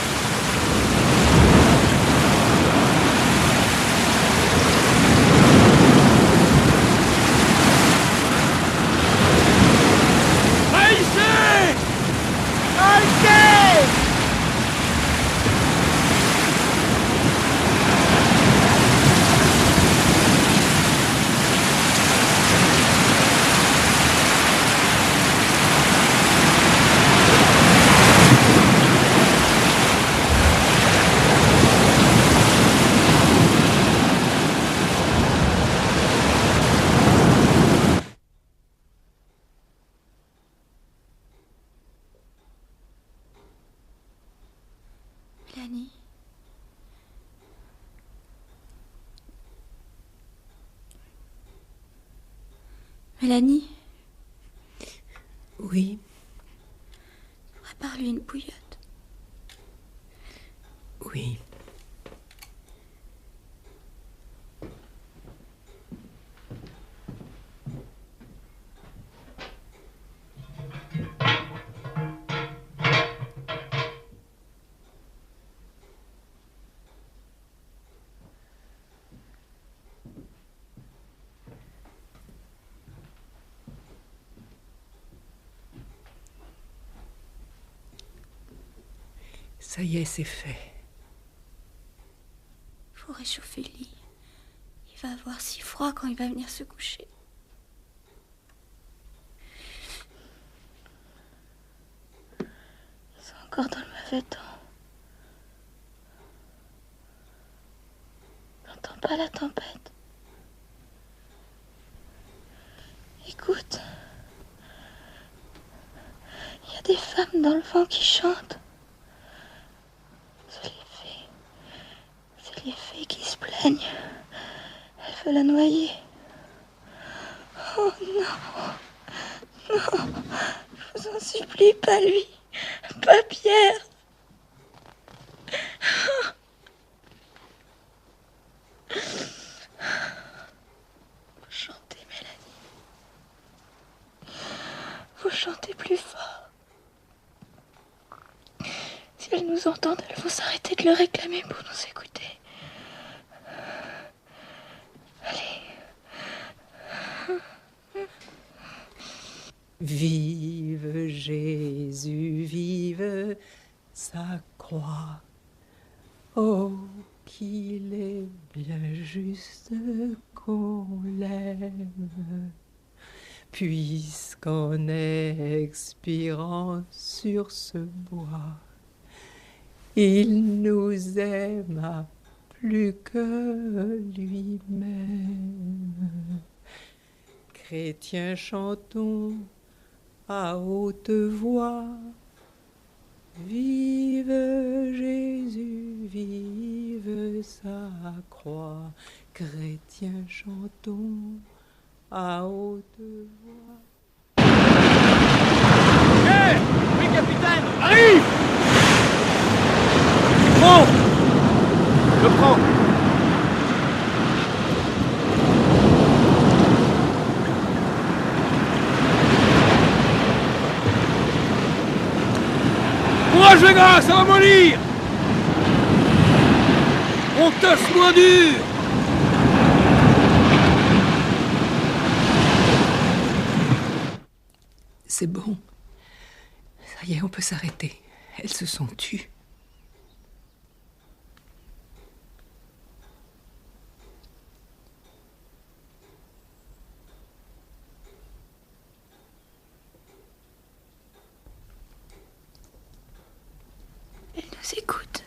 Mélanie. Mélanie. Oui. Prépare-lui une bouillotte. Oui. Ça y est, c'est fait. Faut réchauffer le lit. Il va avoir si froid quand il va venir se coucher. C'est encore dans le mauvais temps. N'entends pas la tempête. Écoute. Il y a des femmes dans le vent qui chantent. C'est les fées qui se plaignent. Elle veut la noyer. Oh non. Non. Je vous en supplie, pas lui. Pas Pierre. Faut chanter, Mélanie. Faut chanter plus fort. Si elles nous entendent, elles vont s'arrêter de le réclamer pour nous écouter. Vive Jésus, vive sa croix. Oh, qu'il est bien juste qu'on l'aime. puisqu'en expirant sur ce bois, il nous aima plus que lui-même. Chrétiens, chantons à haute voix, vive Jésus, vive sa croix. Chrétiens, chantons à haute voix. Hé! Oui, capitaine! Arrive! Prends! Je prends! Courage les gars, ça va mollir! On tasse moins dur! C'est bon. Ça y est, on peut s'arrêter. Elles se sont tues. Elle nous écoute.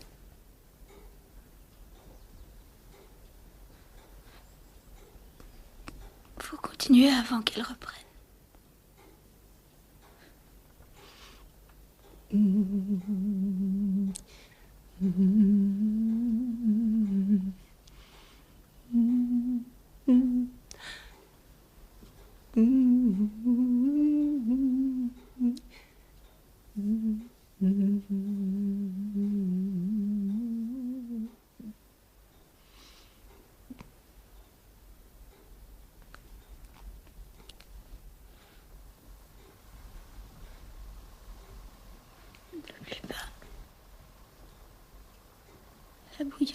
Faut continuer avant qu'elle reprenne. Plus bas. La bouilleuse.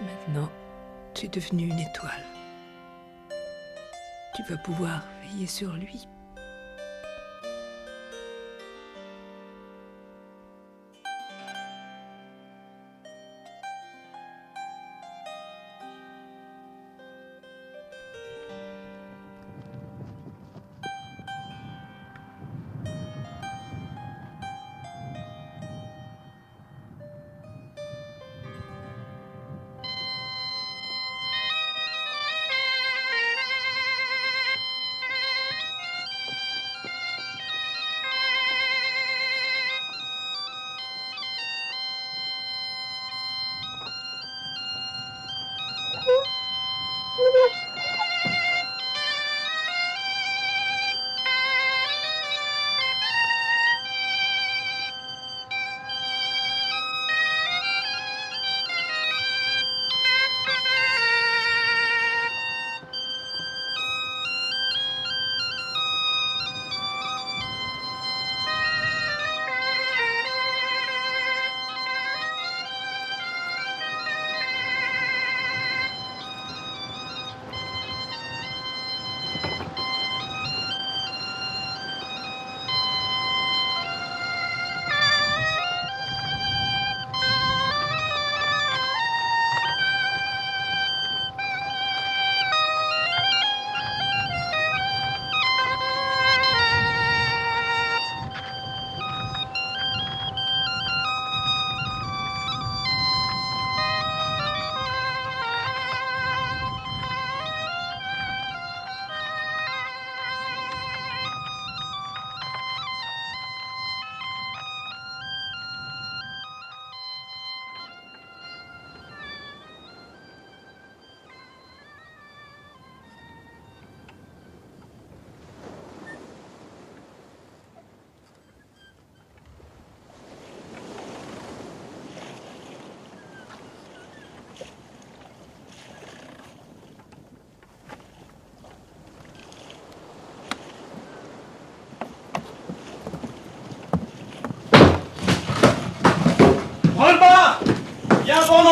Maintenant, tu es devenue une étoile. Tu vas pouvoir veiller sur lui.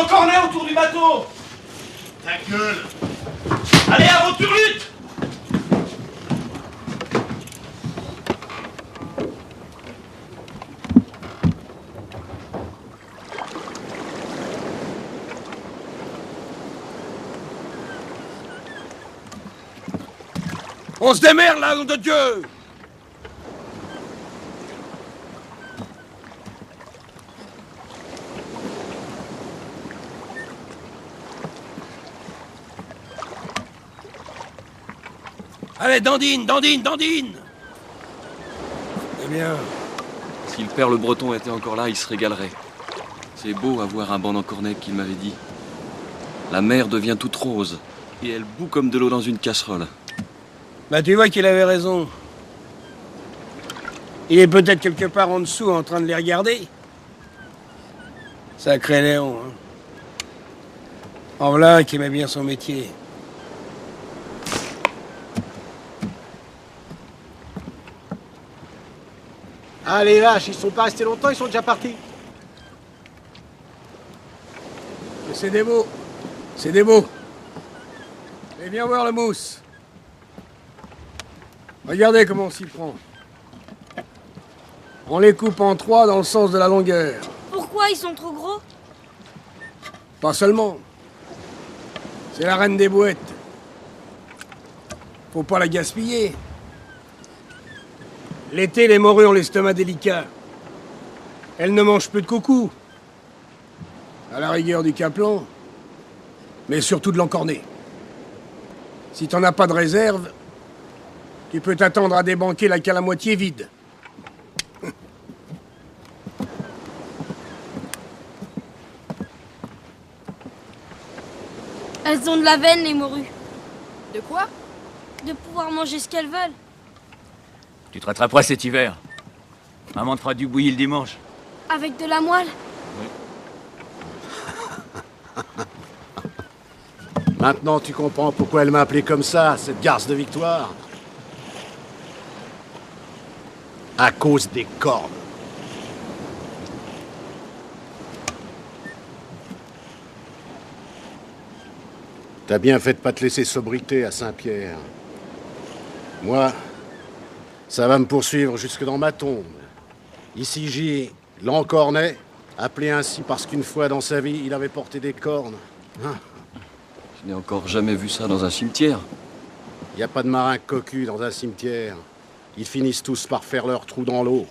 en cornet autour du bateau. Ta gueule. Allez, à votre lutte. On se démerde là, nom de Dieu! Allez, dandine, dandine, dandine! Eh bien... Si le père le Breton était encore là, il se régalerait. C'est beau à voir un banc d'encornet qu'il m'avait dit. La mer devient toute rose, et elle bout comme de l'eau dans une casserole. Bah tu vois qu'il avait raison. Il est peut-être quelque part en dessous en train de les regarder. Sacré Léon, hein. En voilà qui aimait bien son métier. Ah, les vaches, ils sont pas restés longtemps, ils sont déjà partis. C'est des beaux. C'est des beaux. Et viens voir le mousse. Regardez comment on s'y prend. On les coupe en 3 dans le sens de la longueur. Pourquoi ils sont trop gros? Pas seulement. C'est la reine des bouettes. Faut pas la gaspiller. L'été, les morues ont l'estomac délicat. Elles ne mangent plus de coucou. À la rigueur du caplan. Mais surtout de l'encorné. Si t'en as pas de réserve, tu peux t'attendre à débanquer la cale à moitié vide. Elles ont de la veine, les morues. De quoi? De pouvoir manger ce qu'elles veulent. Tu te rattraperas cet hiver. Maman te fera du bouilli le dimanche. Avec de la moelle. Maintenant, tu comprends pourquoi elle m'a appelé comme ça, cette garce de Victoire. À cause des cornes. T'as bien fait de pas te laisser sobriqueter à Saint-Pierre. Moi, ça va me poursuivre jusque dans ma tombe. Ici J. L'Encornet, appelé ainsi parce qu'une fois dans sa vie, il avait porté des cornes. Hein? Je n'ai encore jamais vu ça dans un cimetière. Il n'y a pas de marins cocus dans un cimetière. Ils finissent tous par faire leur trou dans l'eau.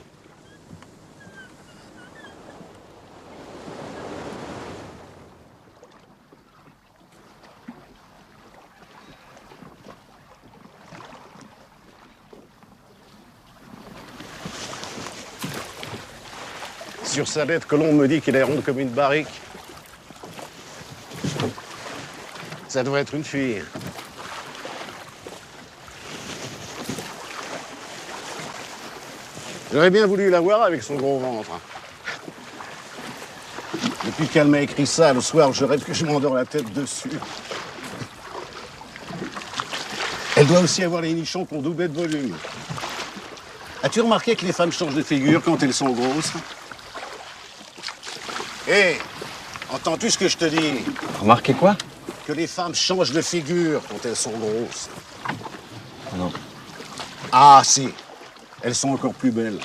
Sur sa bête, Colomb me dit qu'il est ronde comme une barrique. Ça devrait être une fille. J'aurais bien voulu la voir avec son gros ventre. Depuis qu'elle m'a écrit ça, le soir, je rêve que je m'endors la tête dessus. Elle doit aussi avoir les nichons qui ont doublé de volume. As-tu remarqué que les femmes changent de figure quand elles sont grosses? Hé, entends-tu ce que je te dis? Remarquez quoi? Que les femmes changent de figure quand elles sont grosses. Non. Ah, si. Elles sont encore plus belles.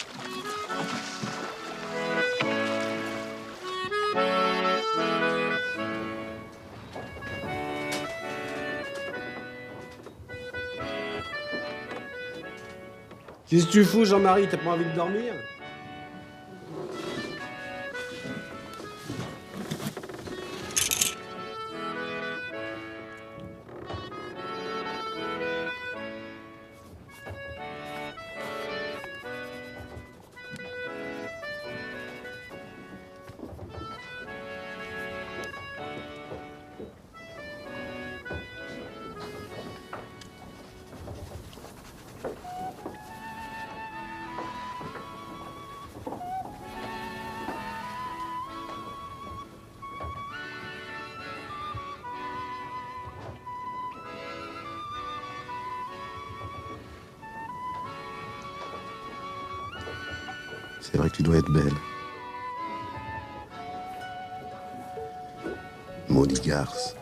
Qu'est-ce que tu fous, Jean-Marie? T'as pas envie de dormir? C'est vrai que tu dois être belle. maudit garce.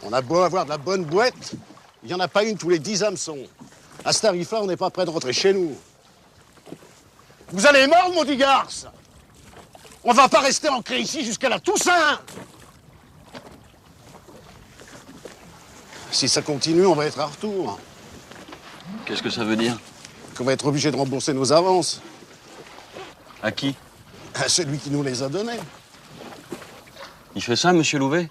On a beau avoir de la bonne boîte, il n'y en a pas une tous les 10 hameçons. À ce tarif-là, on n'est pas prêt de rentrer chez nous. Vous allez mordre, maudit garce! On va pas rester ancré ici jusqu'à la Toussaint! Si ça continue, on va être à retour. Qu'est-ce que ça veut dire? Qu'on va être obligé de rembourser nos avances. À qui? À celui qui nous les a données. Il fait ça, monsieur Louvet?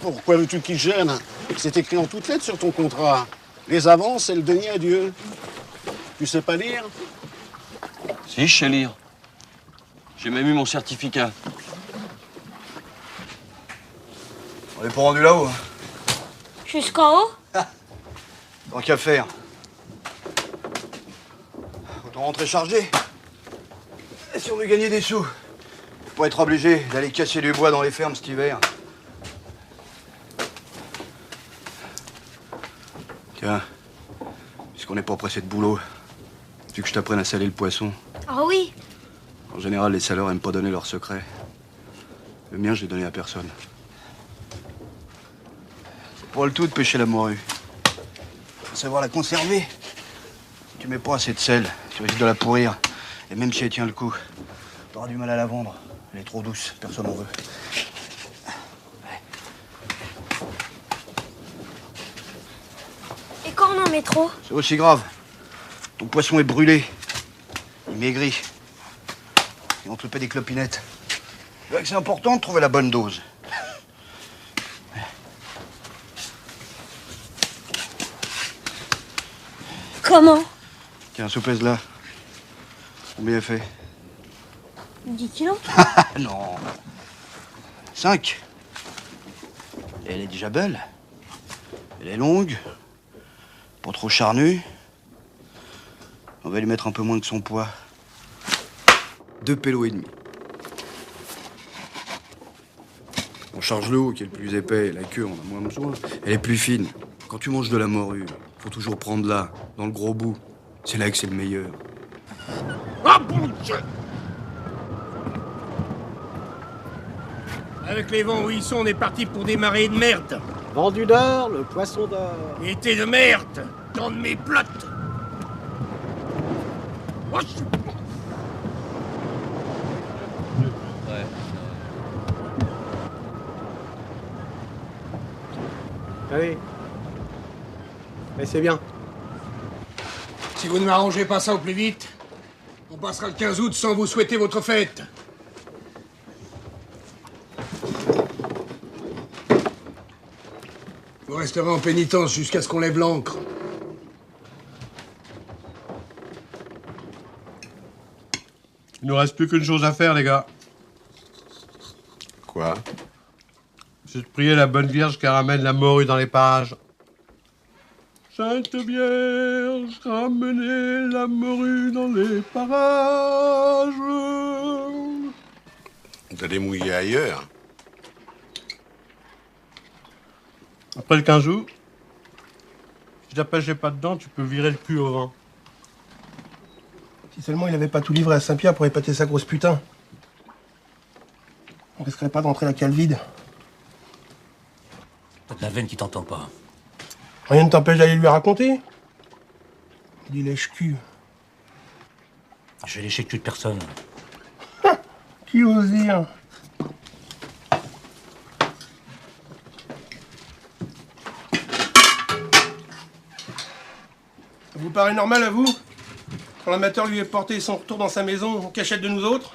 Pourquoi veux-tu qu'il gêne? C'est écrit en toutes lettres sur ton contrat. Les avances, c'est le denier à Dieu. Tu sais pas lire? Si, je sais lire. J'ai même eu mon certificat. On est pas rendu là-haut. Hein. Jusqu'en haut? Tant qu'à faire. Autant rentrer chargé. Et si on veut gagner des sous, faut pas être obligé d'aller casser du bois dans les fermes cet hiver. Tiens, puisqu'on n'est pas pressé de boulot, tu veux que je t'apprenne à saler le poisson? Ah oui. En général, les saleurs aiment pas donner leurs secrets. Le mien, je l'ai donné à personne. C'est pas le tout de pêcher la morue. Faut savoir la conserver. Si tu mets pas assez de sel, tu risques de la pourrir. Et même si elle tient le coup, t'auras du mal à la vendre. Elle est trop douce, personne n'en veut. Et quand on en met trop? C'est aussi grave. Ton poisson est brûlé. Il maigrit. Et on te paie des clopinettes. C'est vrai que c'est important de trouver la bonne dose. Comment? Tiens, soupèse là. Combien elle fait? 10 kilos? Non. 5. Et elle est déjà belle. Elle est longue. Pas trop charnue. On va lui mettre un peu moins que son poids. 2 pélos et demi. On charge le haut qui est le plus épais. La queue, on a moins besoin. Elle est plus fine. Quand tu manges de la morue, faut toujours prendre là, dans le gros bout. C'est là que c'est le meilleur. Ah, bon Dieu! Avec les vents où ils sont, on est parti pour des marées de merde. Vendu d'or, le poisson d'or. Été de merde, dans de mes plottes. Oh, Allez. Mais c'est bien. Si vous ne m'arrangez pas ça au plus vite, on passera le 15 août sans vous souhaiter votre fête. Vous resterez en pénitence jusqu'à ce qu'on lève l'ancre. Il nous reste plus qu'une chose à faire, les gars. Quoi? C'est de prier la bonne Vierge qui ramène la morue dans les parages. Sainte Vierge, ramenez la morue dans les parages. D'aller mouiller ailleurs. Après le 15 août, si la pêche n'est pas dedans, tu peux virer le cul au vent. Si seulement il avait pas tout livré à Saint-Pierre pour épater sa grosse putain. On risquerait pas de rentrer la cale vide. T'as de la veine qui t'entend pas. Rien ne t'empêche d'aller lui raconter. Il lèche-cul. Je vais lécher le cul de personne. Qui ose dire? Ça vous paraît normal à vous? Quand l'amateur lui est porté son retour dans sa maison en cachette de nous autres?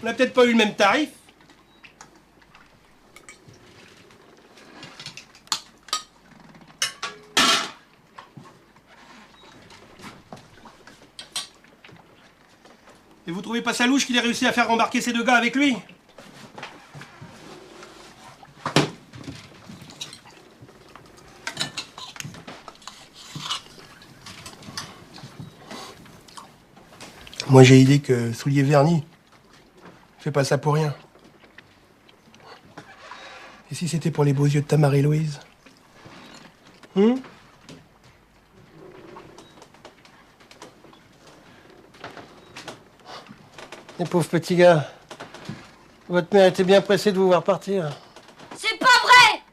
On n'a peut-être pas eu le même tarif. Et vous trouvez pas ça louche qu'il ait réussi à faire rembarquer ces deux gars avec lui? Moi j'ai idée que Soulier Vernis fait pas ça pour rien. Et si c'était pour les beaux yeux de ta Marie-Louise? Les pauvres petits gars. Votre mère était bien pressée de vous voir partir. C'est pas vrai!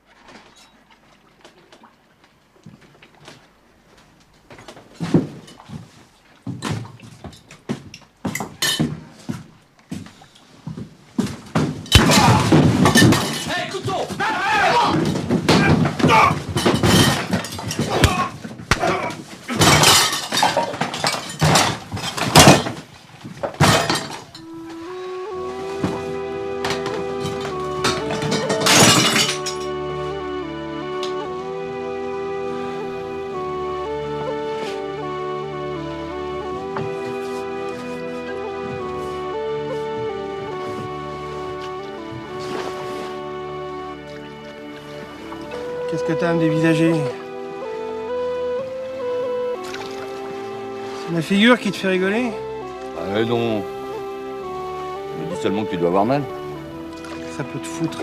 Hé, couteau! Qu'est-ce que t'as à me dévisager? C'est ma figure qui te fait rigoler? Ah non. Je me dis seulement que tu dois avoir mal. Ça peut te foutre.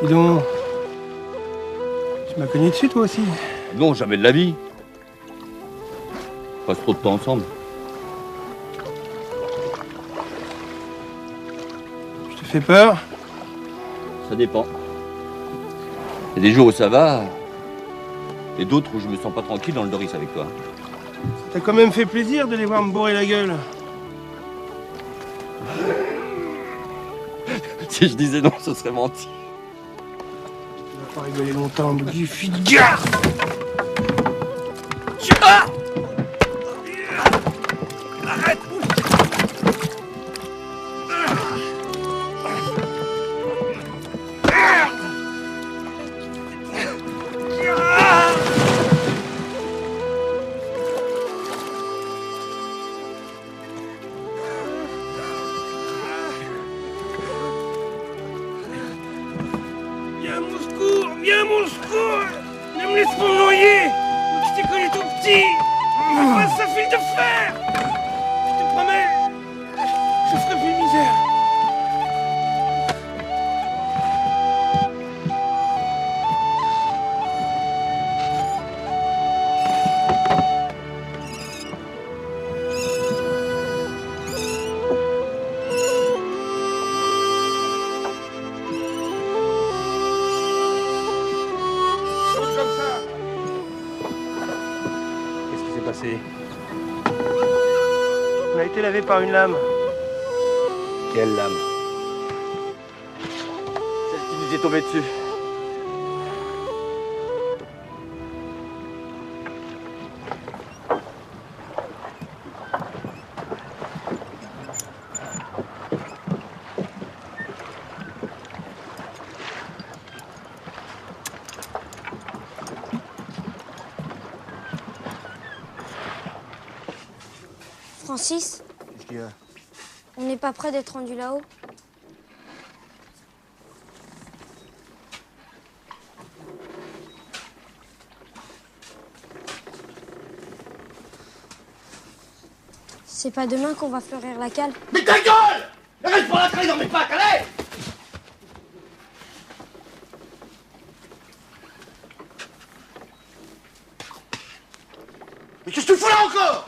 Dis donc, tu m'as cogné dessus toi aussi? Non, jamais de la vie. On passe trop de temps ensemble. Je te fais peur? Ça dépend. Il y a des jours où ça va, et d'autres où je me sens pas tranquille dans le Doris avec toi. Ça t'a quand même fait plaisir de les voir me bourrer la gueule. Si je disais non, ce serait menti. Tu vas pas rigoler longtemps, maudit fille de gare! Arrête! Viens, mon secours! Ne me laisse pas noyer! Je t'ai connu tout petit! Passe sa file de fer! Je te promets, je ferai plus de misère! On a été lavé par une lame. Quelle lame? Celle qui nous est tombée dessus. Francis, on n'est pas près d'être rendu là-haut. C'est pas demain qu'on va fleurir la cale. Mais ta gueule! Arrête pas la traîner dans mes pattes, allez! Mais qu'est-ce que tu fous là encore?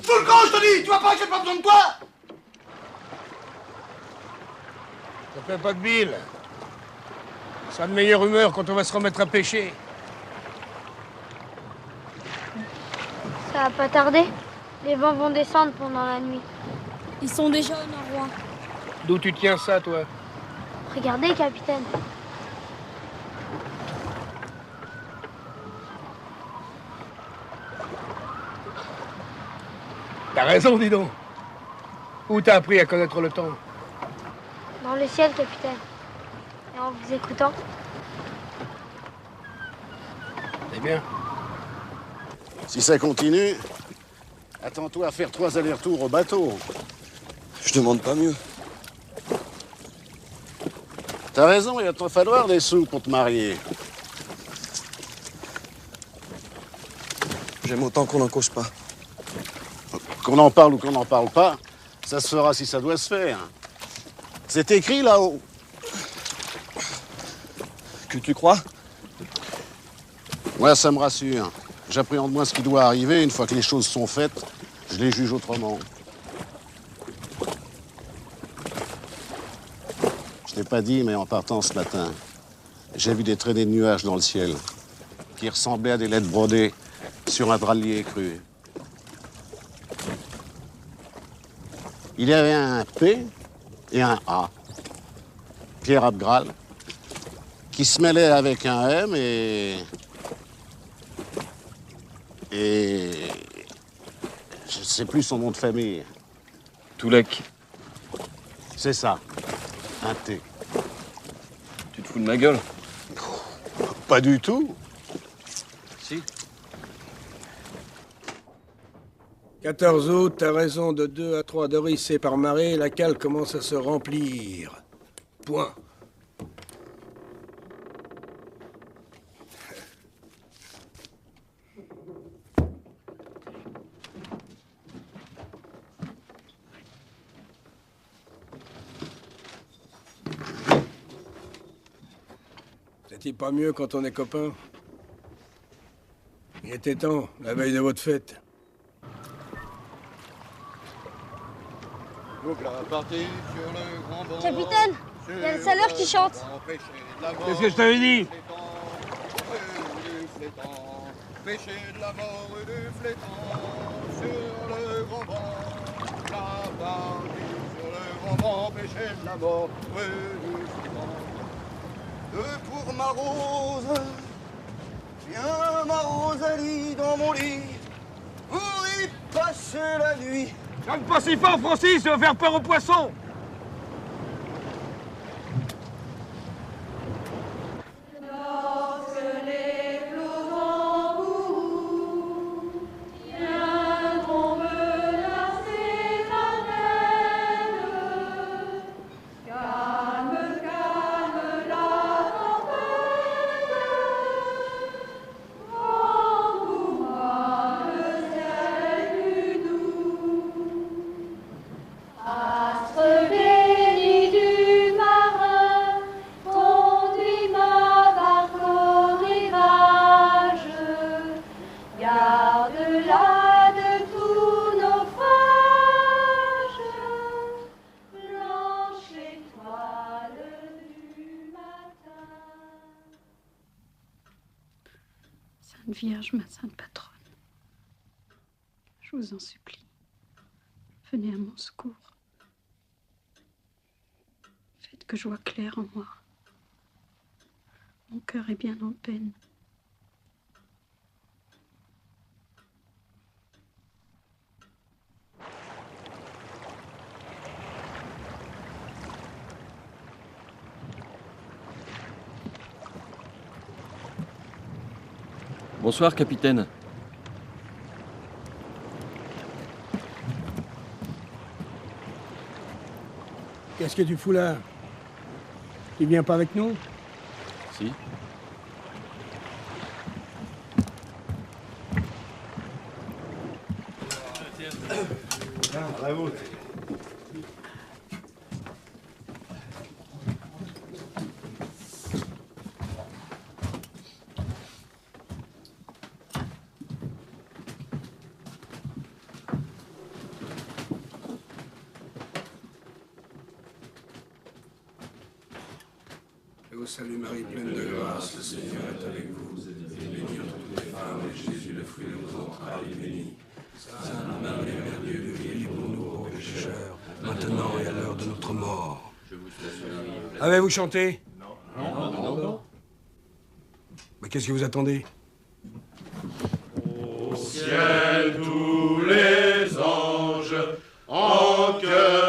Fous le camp, je te dis! Tu vois pas que j'ai pas besoin de toi? Ça fait pas de bile. Ça a de meilleure humeur quand on va se remettre à pêcher. Ça va pas tarder. Les vents vont descendre pendant la nuit. Ils sont déjà au nord-ouest. D'où tu tiens ça, toi? Regardez, capitaine. T'as raison, dis donc. Où t'as appris à connaître le temps? Dans le ciel, capitaine. Et en vous écoutant. C'est bien. Si ça continue, attends-toi à faire 3 allers-retours au bateau. Je demande pas mieux. T'as raison, il va te falloir des sous pour te marier. J'aime autant qu'on n'en cause pas. Qu'on en parle ou qu'on n'en parle pas, ça se fera si ça doit se faire. C'est écrit là-haut. Que tu crois? Moi, ça me rassure. J'appréhende moins ce qui doit arriver. Une fois que les choses sont faites, je les juge autrement. Je t'ai pas dit, mais en partant ce matin, j'ai vu des traînées de nuages dans le ciel qui ressemblaient à des lettres brodées sur un drap de lit écru. Il y avait un P et un A, Pierre Abgral, qui se mêlait avec un M et je ne sais plus son nom de famille. Toulek. C'est ça, un T. Tu te fous de ma gueule? Pas du tout. Si. 14 août, t'as raison, de 2 à 3 dorissées par marée, la cale commence à se remplir. Point. C'est-il pas mieux quand on est copains? Il était temps, la veille de votre fête. Capitaine, il y a le saleur qui chante. Qu'est-ce que je t'avais dit? Pêcher de la mort et du flétan sur le grand banc. La partie sur le grand banc, pêcher de la mort et du flétan. Pour ma rose, viens ma Rosalie dans mon lit pour y passer la nuit. Chante pas si fort, Francis, ça va faire peur aux poissons. Sainte Vierge, ma sainte patronne, je vous en supplie, venez à mon secours. Faites que je vois clair en moi. Mon cœur est bien en peine. Bonsoir, capitaine. Qu'est-ce que tu fous là? Tu viens pas avec nous? Si. Bravo. Je vous salue Marie, pleine de grâce, le Seigneur est avec vous. Vous êtes bénie entre toutes les femmes, et Jésus, le fruit de vos entrailles, est béni. Sainte Marie, Mère de Dieu, priez pour nous pauvres pécheurs, maintenant et à l'heure de notre mort. Avez-vous chanté? Non. Mais qu'est-ce que vous attendez? Au ciel, tous les anges en chœur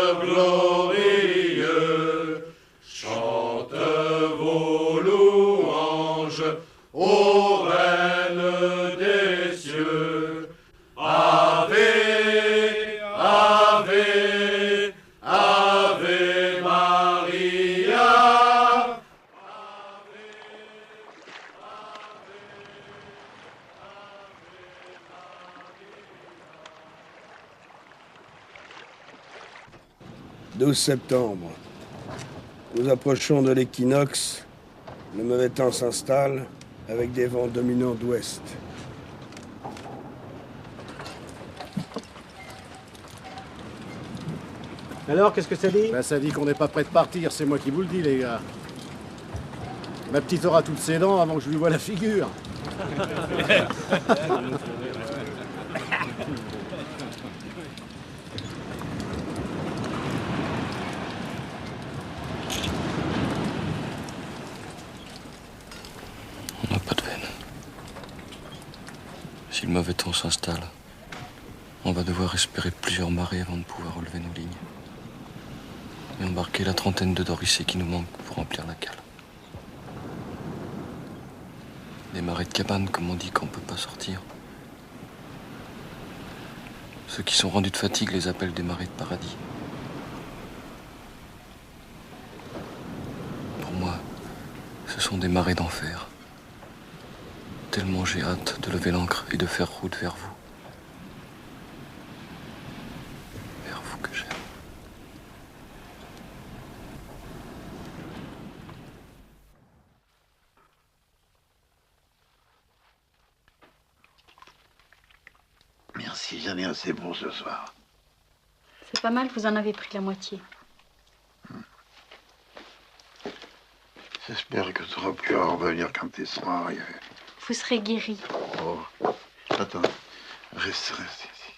12 septembre. Nous approchons de l'équinoxe. Le mauvais temps s'installe avec des vents dominants d'ouest. Alors, qu'est-ce que ça dit? Ben, ça dit qu'on n'est pas prêt de partir, c'est moi qui vous le dis, les gars. Ma petite aura toutes ses dents avant que je lui voie la figure. On n'a pas de veine. Si le mauvais temps s'installe, on va devoir espérer plusieurs marées avant de pouvoir relever nos lignes. Et embarquer la trentaine de dorissés qui nous manquent pour remplir la cale. Des marées de cabane, comme on dit quand on peut pas sortir. Ceux qui sont rendus de fatigue les appellent des marées de paradis. Pour moi, ce sont des marées d'enfer. Tellement j'ai hâte de lever l'ancre et de faire route vers vous. Vers vous que j'aime. Merci, j'en ai assez pour ce soir. C'est pas mal, vous en avez pris la moitié. J'espère que tu auras pu revenir quand tu seras arrivé. Vous serez guéri. Oh, attends, reste ici.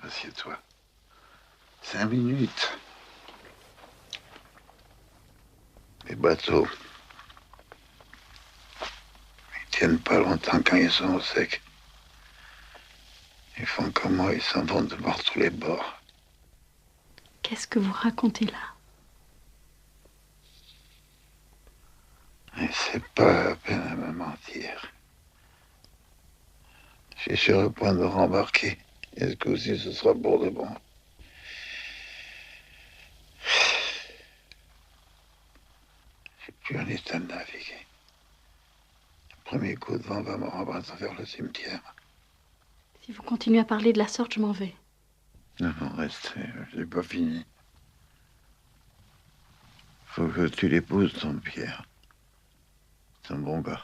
Assieds-toi. 5 minutes. Les bateaux, ils tiennent pas longtemps quand ils sont au sec. Ils font comme moi, ils s'en vont de par tous les bords. Qu'est-ce que vous racontez là? Et c'est pas la peine de me mentir. Je suis sur le point de rembarquer. Et ce coup-ci, ce sera pour de bon. Je suis plus en état de naviguer. Le premier coup de vent va me rabattre vers le cimetière. Si vous continuez à parler de la sorte, je m'en vais. Non, non, reste. Je n'ai pas fini. Faut que tu l'épouses, ton Pierre. C'est un bon gars.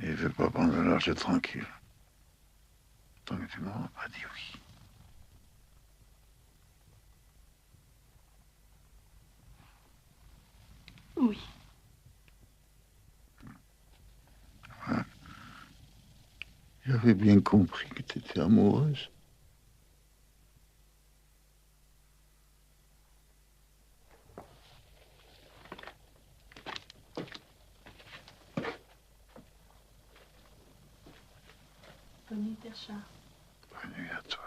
Et il veut pas prendre le large tranquille. Tant que tu m'auras pas dit oui. Oui. Ouais. J'avais bien compris que tu étais amoureuse. Bonne nuit, Père Charles. Bonne nuit à toi.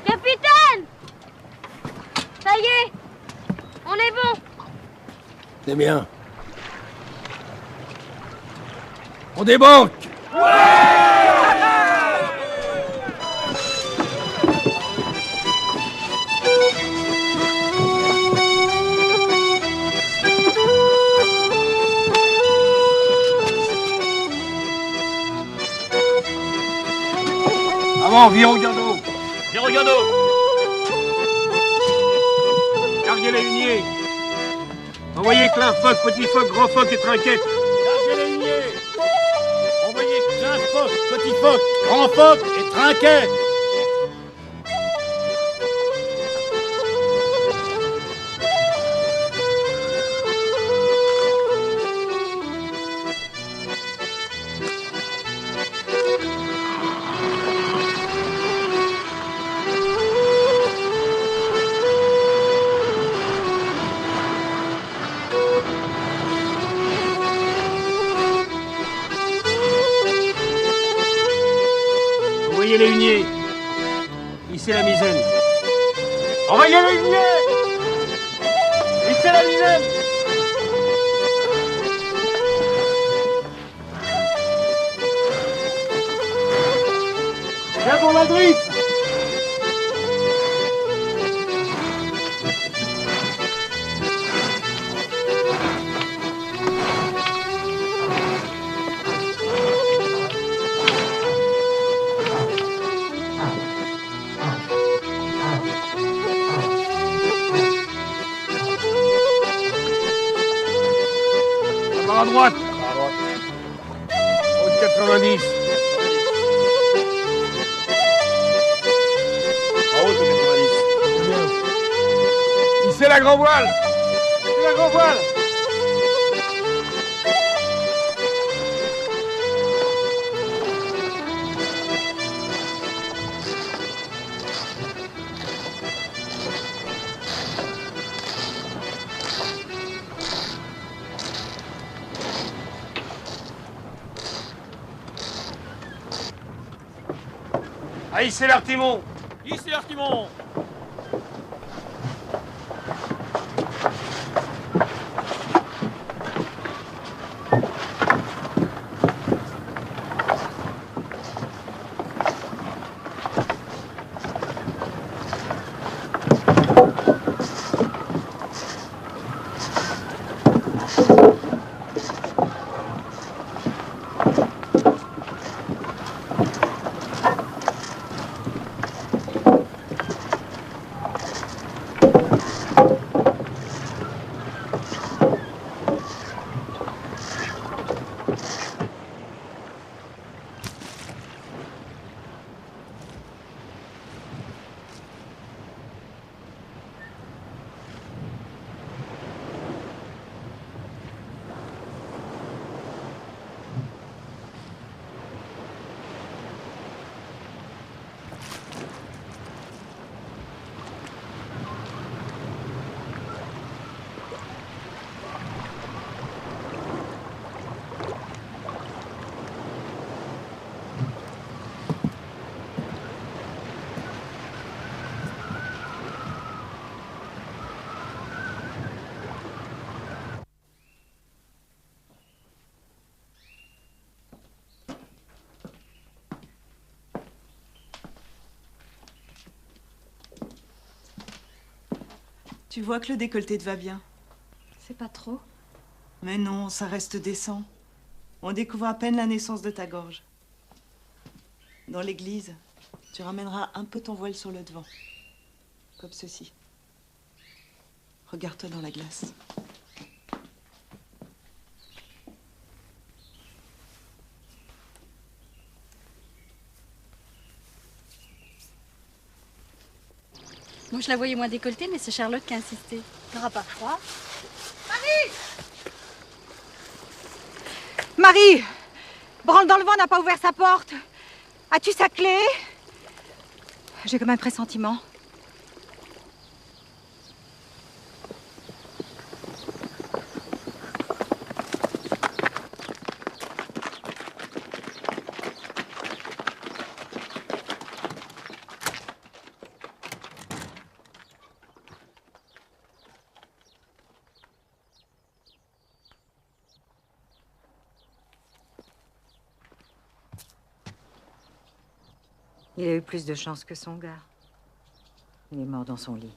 Capitaine! Ça y est, on est bon. C'est bien. On débarque! Courant, Virogando. Virogando. Larguez les huniers. Envoyez Klein, Phoque, Petit Phoque, Grand Phoque et Trinquette. Larguez les huniers. Envoyez Klein Phoque, Petit Phoque, Grand Phoque et Trinquette. Envoyez les huniers. Hissez la misaine. Envoyez les huniers. Hissez la misaine. Viens pour la drisse. Par à droite. Haute 90. En haut de 90. C'est bien. Hissez la grand voile. Hissez la grand voile. Ah, hissez l'artimon. Ici l'artimon. Tu vois que le décolleté te va bien. C'est pas trop? Mais non, ça reste décent. On découvre à peine la naissance de ta gorge. Dans l'église, tu ramèneras un peu ton voile sur le devant. Comme ceci. Regarde-toi dans la glace. Moi, je la voyais moins décolletée, mais c'est Charlotte qui a insisté. T'auras pas froid? Marie! Branle dans le vent n'a pas ouvert sa porte. As-tu sa clé? J'ai comme un pressentiment. Il a eu plus de chance que son gars. Il est mort dans son lit.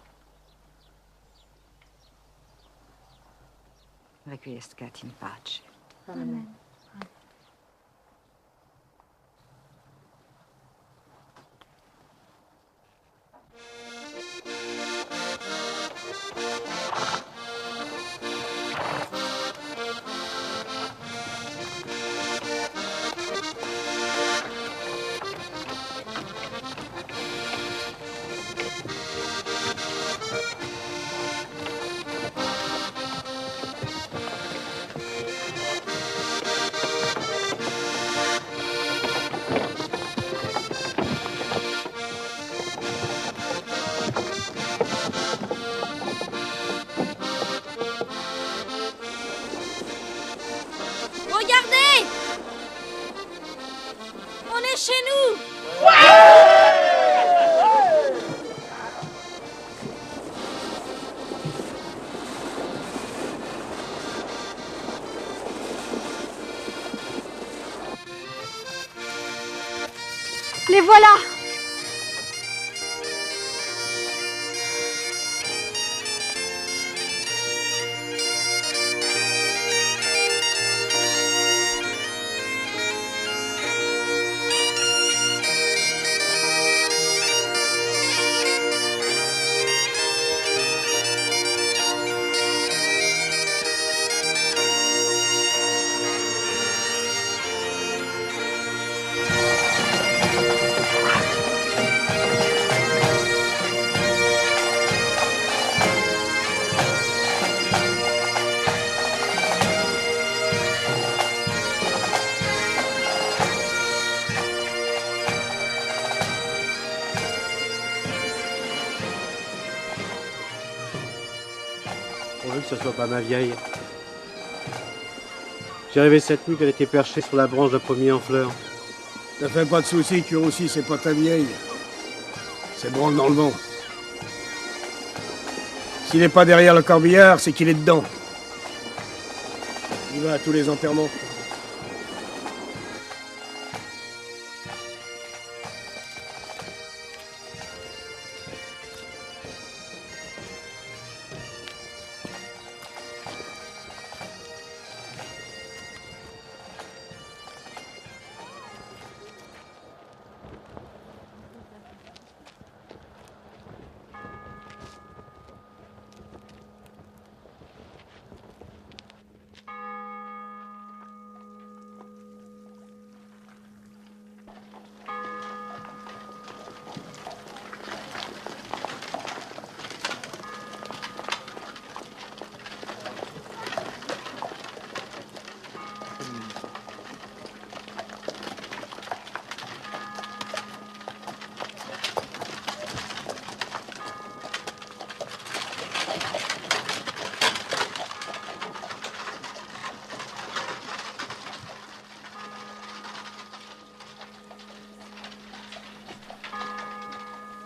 Requiescat in pace. Amen. regardez! On est chez nous! Les voilà! Pourvu que ce soit pas ma vieille. J'ai rêvé cette nuit qu'elle était perchée sur la branche d'un pommier en fleurs. Ne fais pas de soucis, Curossi, c'est pas ta vieille. C'est branle dans le vent. S'il n'est pas derrière le corbillard, c'est qu'il est dedans. Il va à tous les enterrements.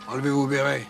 Enlevez vos bérets.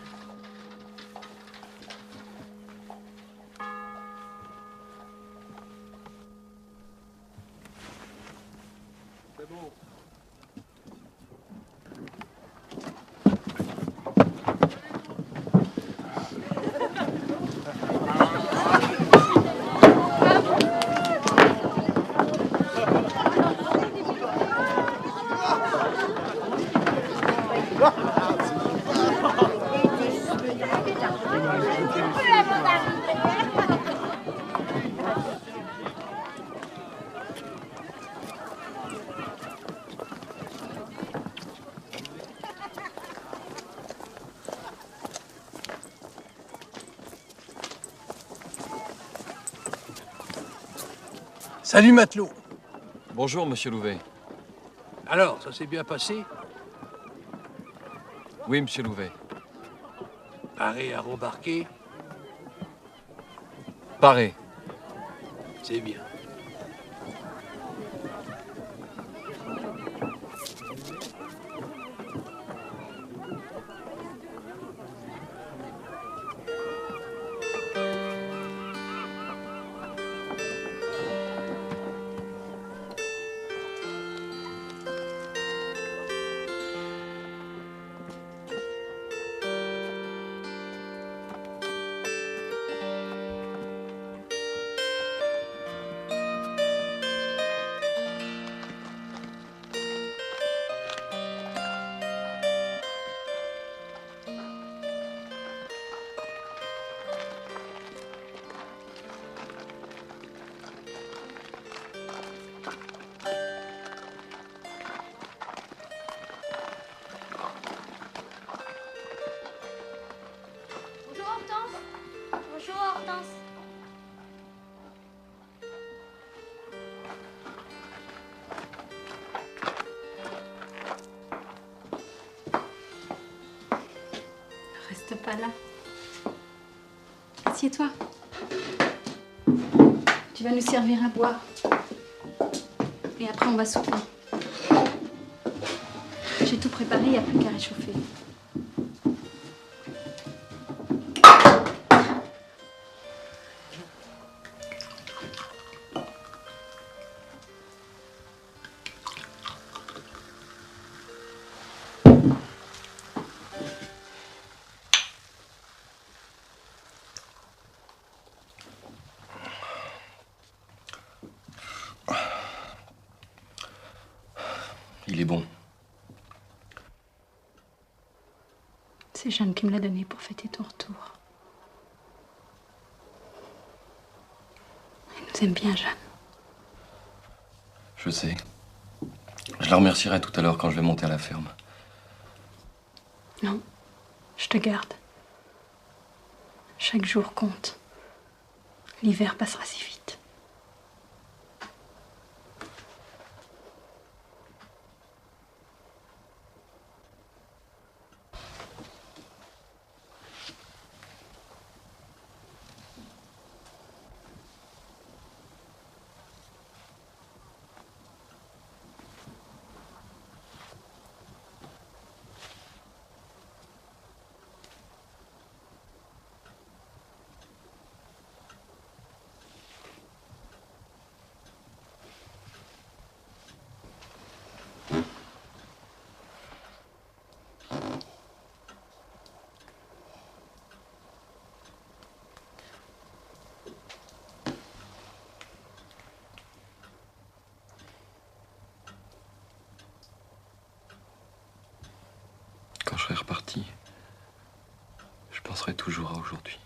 Salut, matelot. Bonjour, monsieur Louvet. Alors, ça s'est bien passé? Oui, monsieur Louvet. Paré à rembarquer? Paré. C'est bien. Reste pas là. Assieds-toi. Tu vas nous servir à boire. Et après, on va souper. J'ai tout préparé, il n'y a plus qu'à réchauffer. Il est bon. C'est Jeanne qui me l'a donné pour fêter ton retour. Elle nous aime bien, Jeanne. Je sais. Je la remercierai tout à l'heure quand je vais monter à la ferme. Non, je te garde. Chaque jour compte. L'hiver passera si vite. Quand je serai reparti, je penserai toujours à aujourd'hui.